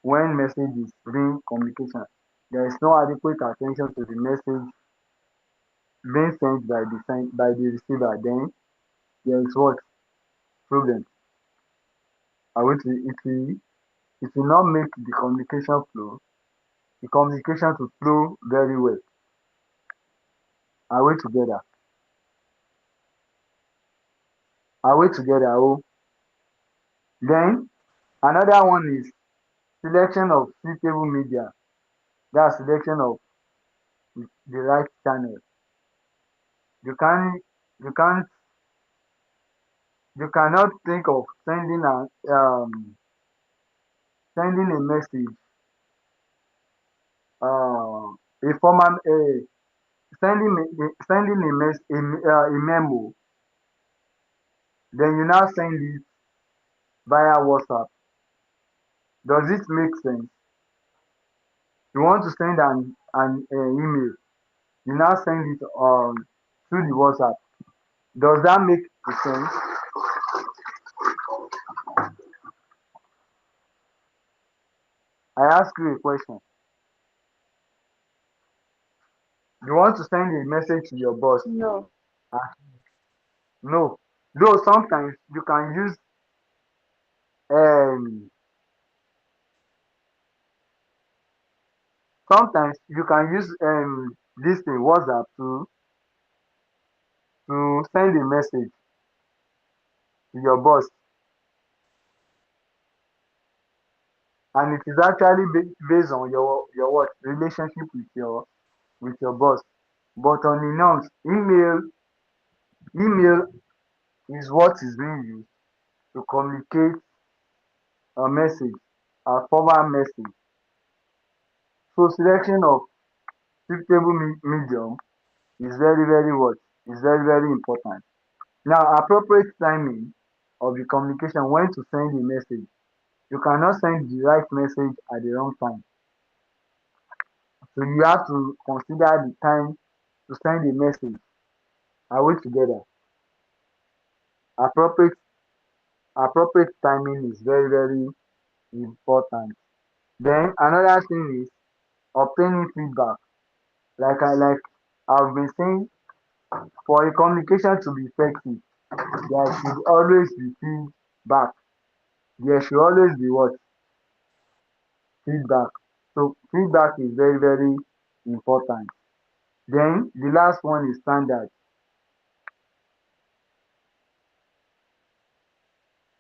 when message is being communication. There is no adequate attention to the message being sent by the receiver. Then there is what problem. It will not make the communication to flow very well. Are we together? Are we together? Oh, then another one is selection of suitable media. That's selection of the right channel. You can you can't you cannot think of sending a message, a formal sending a memo, then you now send it via WhatsApp. Does it make sense? You want to send an email, you now send it through the WhatsApp. Does that make sense? I ask you a question. You want to send a message to your boss. No. Ah, no. Though sometimes you can use um this thing WhatsApp to send a message to your boss, and it is actually based on your what relationship with your boss. But unannounced, email is what is being used to communicate a message, a formal message. So selection of suitable medium is very what is very important. Now, appropriate timing of the communication, when to send a message. You cannot send the right message at the wrong time. So you have to consider the time to send a message. Are we together? Appropriate appropriate timing is very important. Then another thing is obtaining feedback. Like I've been saying, for a communication to be effective, there should always be feedback. There should always be what? Feedback. So feedback is very important. Then the last one is standard.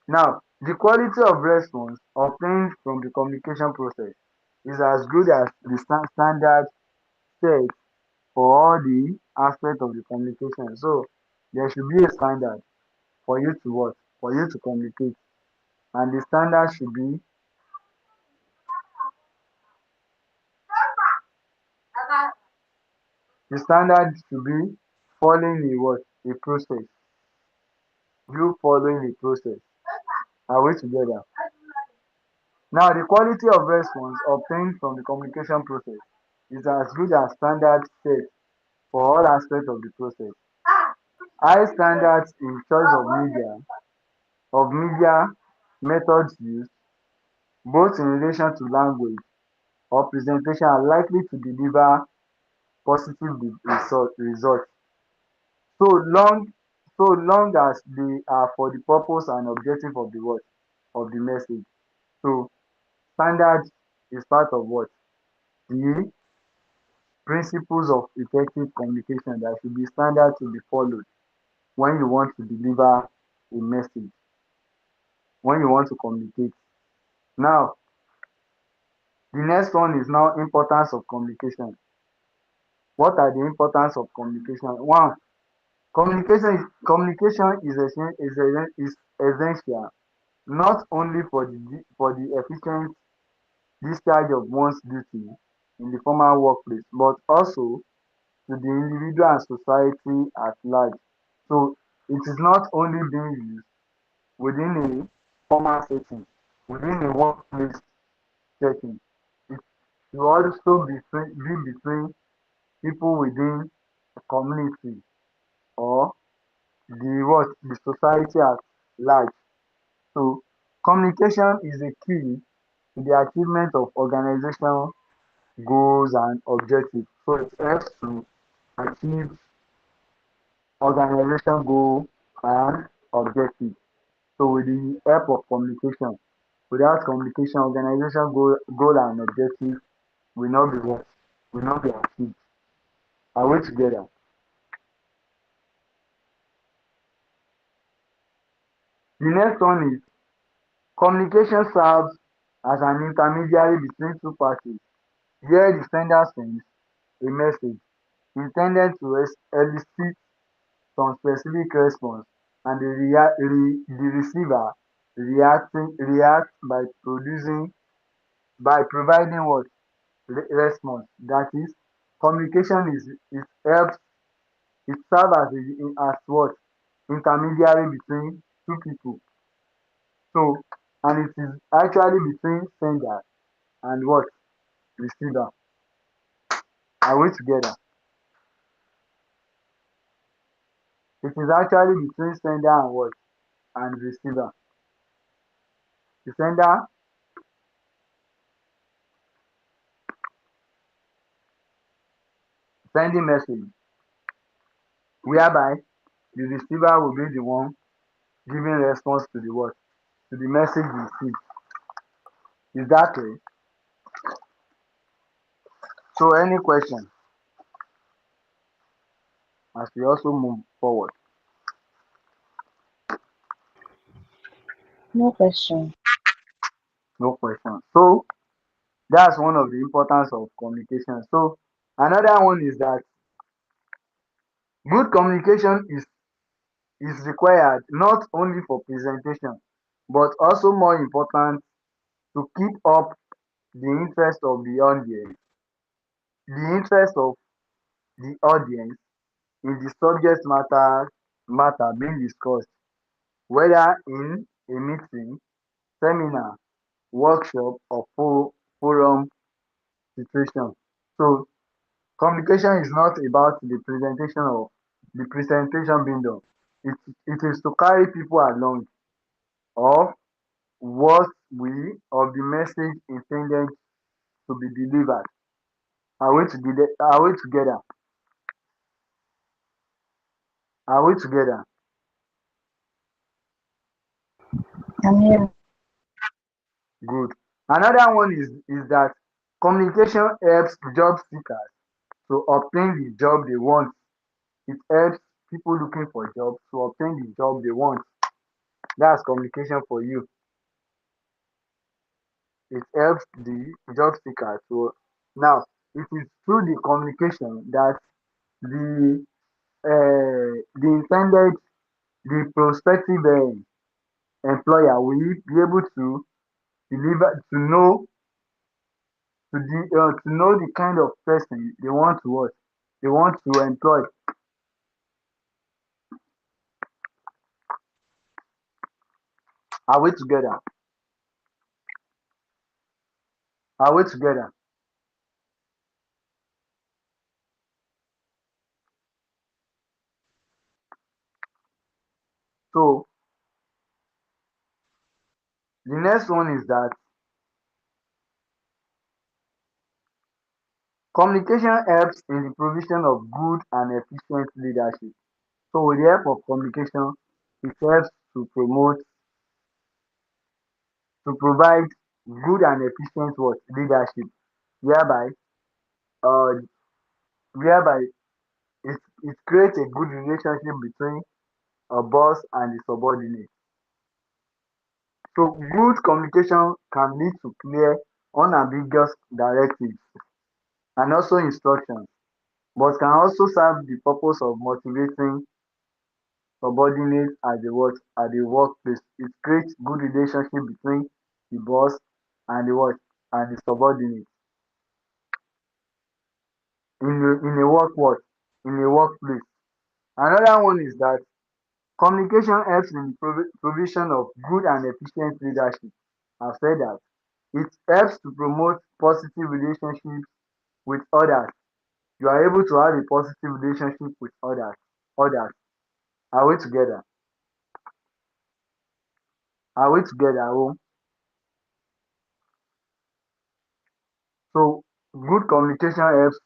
Now, the quality of response obtained from the communication process is as good as the standard set for all the aspects of the communication. So there should be a standard for you to what? For you to communicate. And the standard should be following a what? A process. You following a process. Are we together? Now, the quality of response obtained from the communication process is as good as standard set for all aspects of the process. High standards in choice of media methods used, both in relation to language or presentation, are likely to deliver positive results. So long, so long as they are for the purpose and objective of the word of the message. So standard is part of what? The principles of effective communication. There should be standard to be followed when you want to deliver a message, when you want to communicate. Now, the next one is now importance of communication. What are the importance of communication? One, communication is essential not only for the efficient discharge of one's duty in the formal workplace, but also to the individual and society at large. So it is not only being used within a formal setting, within a workplace setting. It will also be between people within a community or the society at large. So communication is a key to the achievement of organizational goals and objectives. So it helps to achieve organization goal and objective. So with the help of communication, without communication, organization goal and objective will not be what? Will not be achieved. Are we together? The next one is communication serves as an intermediary between two parties where the sender sends a message intended to elicit some specific response and the receiver reacts by providing what response. That is, communication is it helps it serves as what intermediary between two people. So, and it is actually between sender and what receiver. Are we together? It is actually between sender and what and receiver. The sender sending message, whereby the receiver will be the one giving response to the what to the message received. Is that clear? So any question as we also move forward? No question. No question. So that's one of the importance of communication. So another one is that good communication is required not only for presentation but also more important to keep up the interest of the interest of the audience in the subject matter being discussed, whether in a meeting, seminar, workshop or forum situation. So communication is not about the presentation being done. It is to carry people along of what we of the message intended to be delivered. Are we together? Are we together? I'm here. Good. Another one is that communication helps job seekers to obtain the job they want. It helps people looking for jobs to obtain the job they want. That's communication for you. It helps the job seeker to now it is through the communication that the intended the prospective employer will be able to deliver to know the kind of person they want to what they want to employ. Are we together? Are we together? So the next one is that communication helps in the provision of good and efficient leadership. So with the help of communication, it helps to provide good and efficient what leadership, whereby uh whereby it creates a good relationship between a boss and the subordinate. So good communication can lead to clear, unambiguous directives and also instructions, but can also serve the purpose of motivating subordinates at the workplace. It creates good relationship between the boss and the subordinate in a in a workplace. Another one is that communication helps in the provision of good and efficient leadership. I've said that. It helps to promote positive relationships with others. You are able to have a positive relationship with others. Are we together? Are we together? Oh, so good communication helps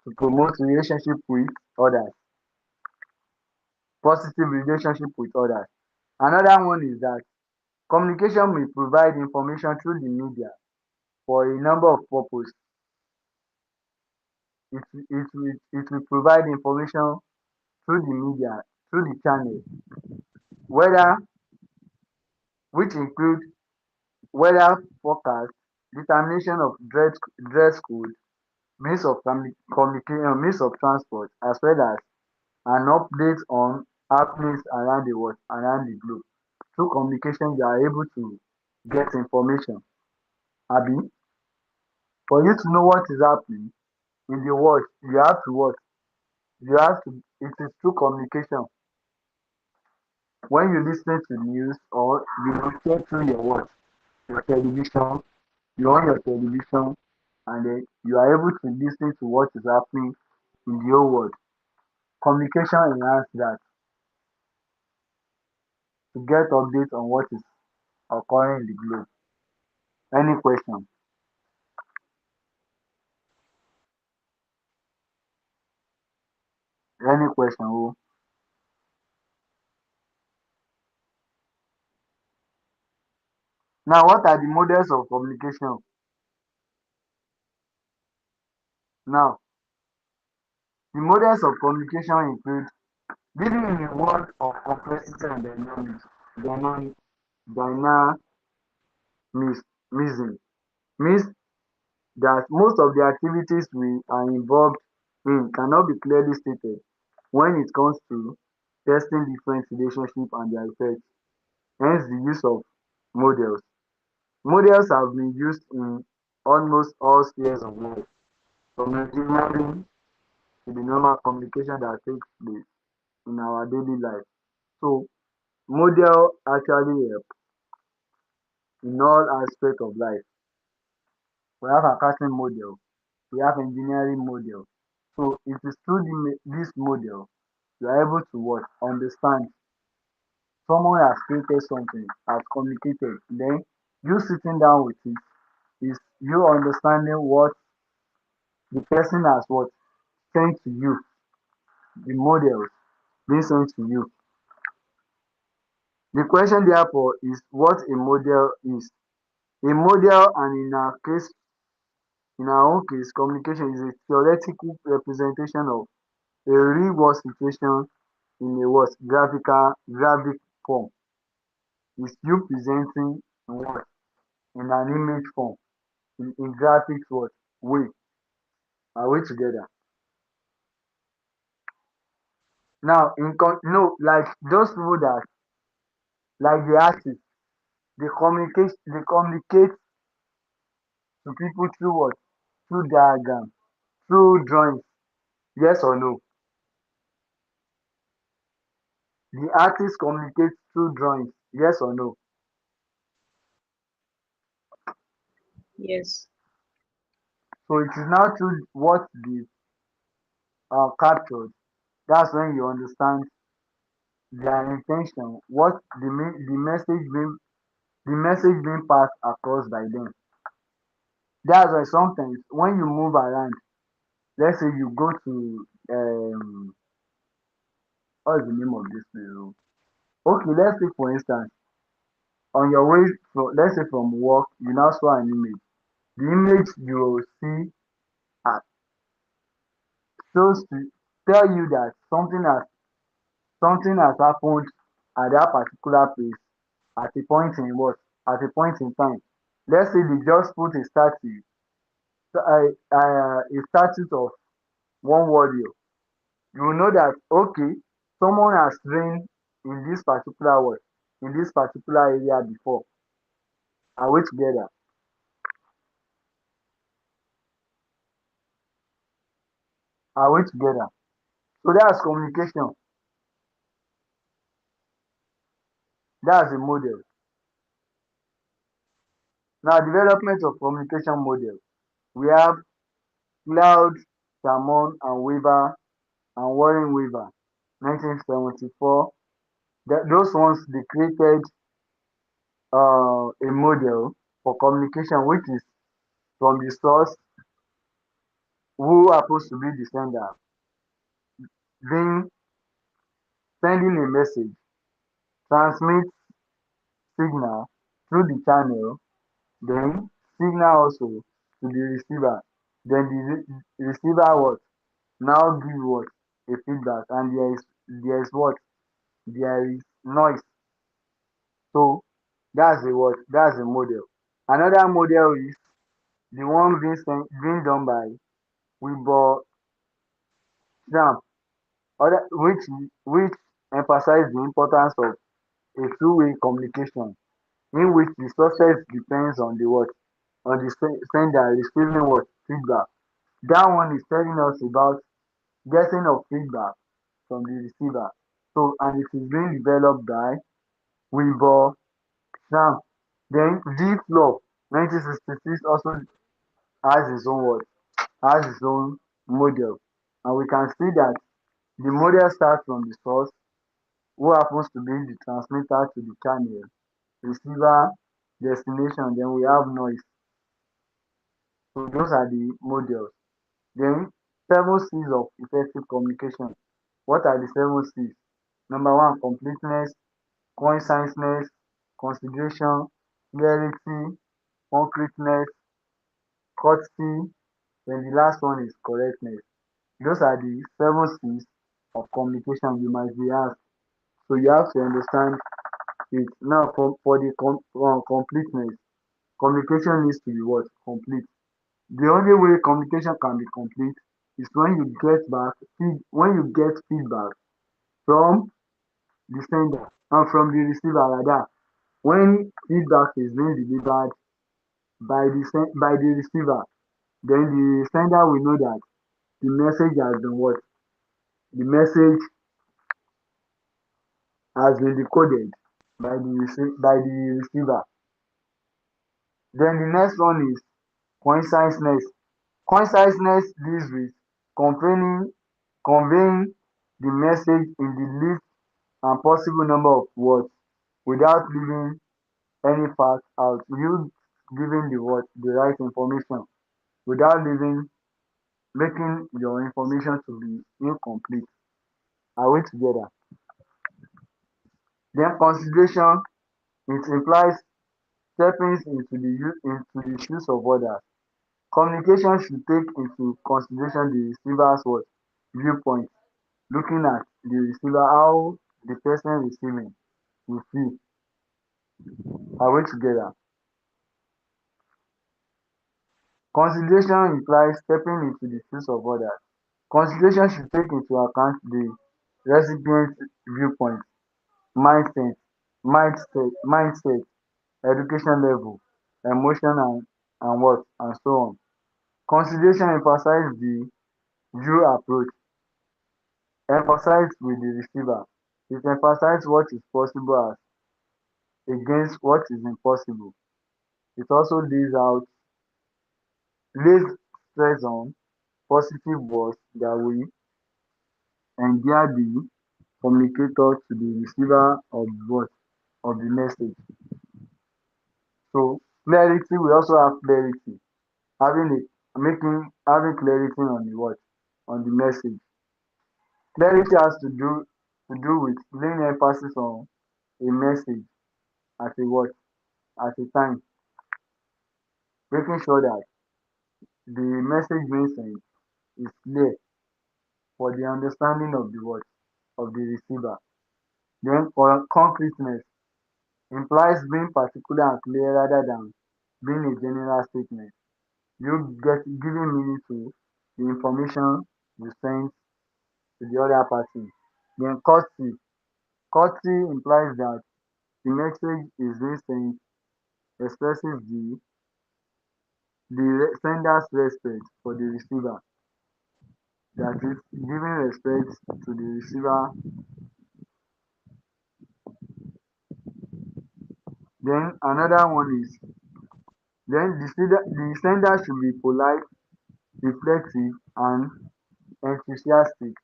to promote relationship with others, positive relationship with others. Another one is that communication may provide information through the media for a number of purposes. It will provide information through the media, through the channel, whether which include weather forecast, determination of dress code, means of transport, as well as an update on happenings around the globe. Through communication, you are able to get information. Abi, for you to know what is happening in the world, you have to what? You have to. It is through communication. When you listen to news or you check through your what, your television, you on your television, and then you are able to listen to what is happening in the whole world. Communication enhance that to get updates on what is occurring in the globe. Any question? Any question? Oh. Now, what are the models of communication? Now, the models of communication include living in a world of complexity and dynamic, dynamism means that most of the activities we are involved in cannot be clearly stated when it comes to testing different relationships and their effects. Hence, the use of models. Models have been used in almost all spheres of life, from engineering to the normal communication that takes place in our daily life. So, model actually help in all aspects of life. We have accounting model, we have engineering model. So, it is through this model you are able to what? Understand. Someone has created something, has communicated. Then you sitting down with it is you understanding what the person has what sent to you, the models being sent to you. The question therefore is what a model is. A model, and in our own case, communication is a theoretical representation of a real world situation in a what graphic form. Is you presenting in what? In an image form, in graphic what way. Are we together? Now no, like those people that like the artists, they communicate to people through what? Through diagram, through drawings. Yes or no? The artist communicates through drawings. Yes or no? Yes. So it is now through what the captured. That's when you understand their intention, what the message being passed across by them. That's why sometimes when you move around, let's say you go to what's the name of this place? Oh? Okay, let's say for instance, on your way from let's say from work, you now saw an image. The image you will see uh, shows to tell you that something has happened at that particular place at a point in what? At a point in time. Let's say they just put a statue of one warrior. You will know that okay, someone has trained in this particular what? In this particular area before. Are we together? Are we together? So that's communication. That's a model. Now, development of communication model. We have Cloud, Salmon, and Weaver, and Warren Weaver, 1974. Those ones, they created a model for communication, which is from the source who happens to be the sender, being sending a message, transmit signal through the channel, then signal also to the receiver. Then the receiver what? Now give what? A feedback, and there is what? There is noise. So That's the what? That's the model. Another model is the one being done by Wilbur Schramm, which emphasize the importance of a two-way communication in which the success depends on the what? On the sender receiving what? Feedback. That one is telling us about getting of feedback from the receiver. So, and it is being developed by Wilbur Schramm. Then Deep Law 1966 also has its own what? Has its own model. And we can see that the model starts from the source, who happens to be the transmitter to the channel, receiver, destination, then we have noise. So those are the models. Then 7 C's of effective communication. What are the 7 C's? Number one, completeness, conciseness, consideration, clarity, concreteness, courtesy, then the last one is correctness. Those are the 7 C's of communication you might be asked. So you have to understand it. Now for the completeness, communication needs to be what? Complete. The only way communication can be complete is when you get feedback from the sender and from the receiver rather. When feedback is being delivered by the receiver, then the sender will know that the message has been what? The message has been decoded by the receiver. Then the next one is conciseness. Conciseness deals with conveying conveying the message in the least and possible number of words without leaving any fact out. You giving the right information without leaving making your information to be incomplete. Are we together? Then consideration, it implies stepping into the shoes of others. Communication should take into consideration the receiver's what? Viewpoint, looking at the receiver, how the person receiving will feel. Are we together? Consideration implies stepping into the shoes of others. Consideration should take into account the recipient's viewpoint, mindset, mindset, education level, emotion and what and so on. Consideration emphasizes the view approach, emphasized with the receiver. It emphasizes what is possible as against what is impossible. It also lays stress on positive words that will endear the communicator to the receiver of what of the message. So clarity, we also have clarity, having clarity on the what on the message. Clarity has to do with laying emphasis on a message at a what at a time, making sure that the message being sent is clear for the understanding of the what of the receiver. Then concreteness implies being particular and clear rather than being a general statement. You get giving meaning to the information you send to the other party. Then courtesy. Courtesy implies that the message is being sent expresses the sender's respect for the receiver. That is giving respect to the receiver. Then another one is then the sender should be polite, reflective, and enthusiastic.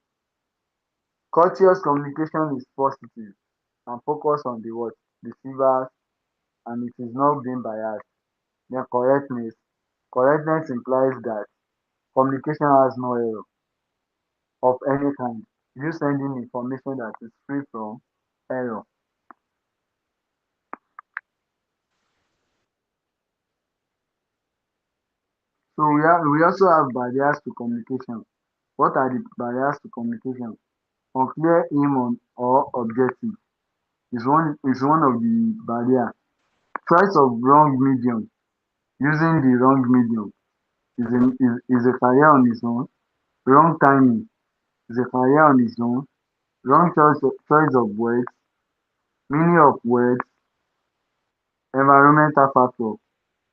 Courteous communication is positive and focus on the what receivers, and it is not being biased. Then correctness. Correctness implies that communication has no error of any kind. You sending information that is free from error. So we also have barriers to communication. What are the barriers to communication? Unclear aim or objective is one of the barrier. Choice of wrong medium. Using the wrong medium is a career on its own. Wrong timing is a career on its own. Wrong choice of words, meaning of words, environmental factor,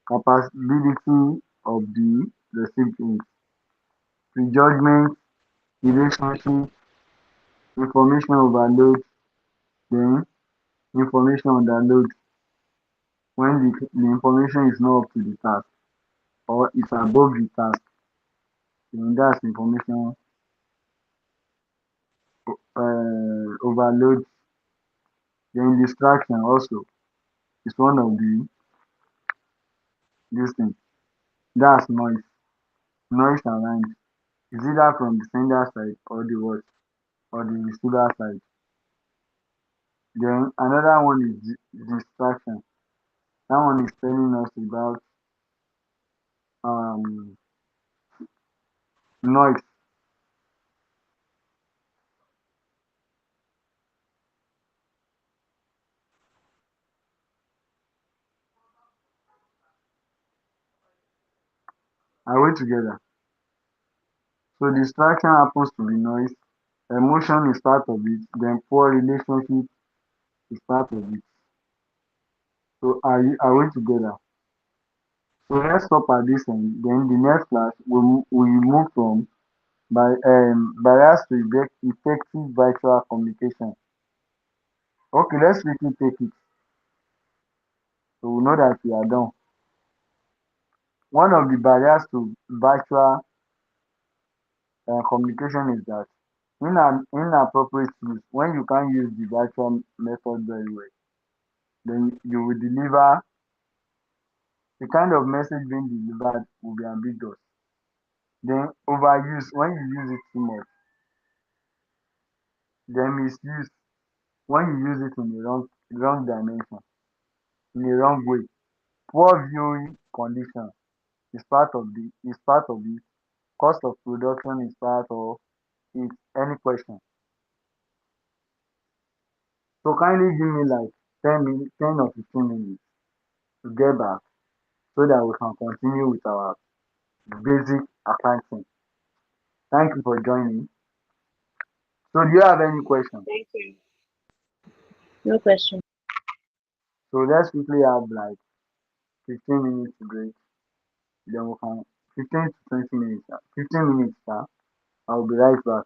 capability of the recipient, prejudgment, relationship, information overload, then information underload when the information is not up to the task or is above the task, then that's information overload. Then distraction also is one of the this thing. That's noise. Noise around is either from the sender side or the what or the receiver side. Then another one is distraction. That one is telling us about um noise. Are we together? So distraction happens to be noise. Emotion is part of it. Then poor relationship is part of it. So are we together? So let's stop at this end. Then the next class we move from by barriers to effective virtual communication. Okay, let's quickly take it. So we know that we are done. One of the barriers to virtual communication is that inappropriate use. When you can't use the virtual method very well, then you will deliver the kind of message being delivered will be ambiguous. Then overuse, when you use it too much. Then misuse, when you use it in the wrong dimension, in a wrong way. Poor viewing condition is part of it. Cost of production is part of it. Any question? So kindly give me like 10 minutes, 10 or 15 minutes to get back so that we can continue with our basic accounting. Thank you for joining. So do you have any question? Thank you. No question. So let's quickly have like 15 minutes break. Then we can 15 to 20 minutes. 15 minutes, sir. I'll be right back.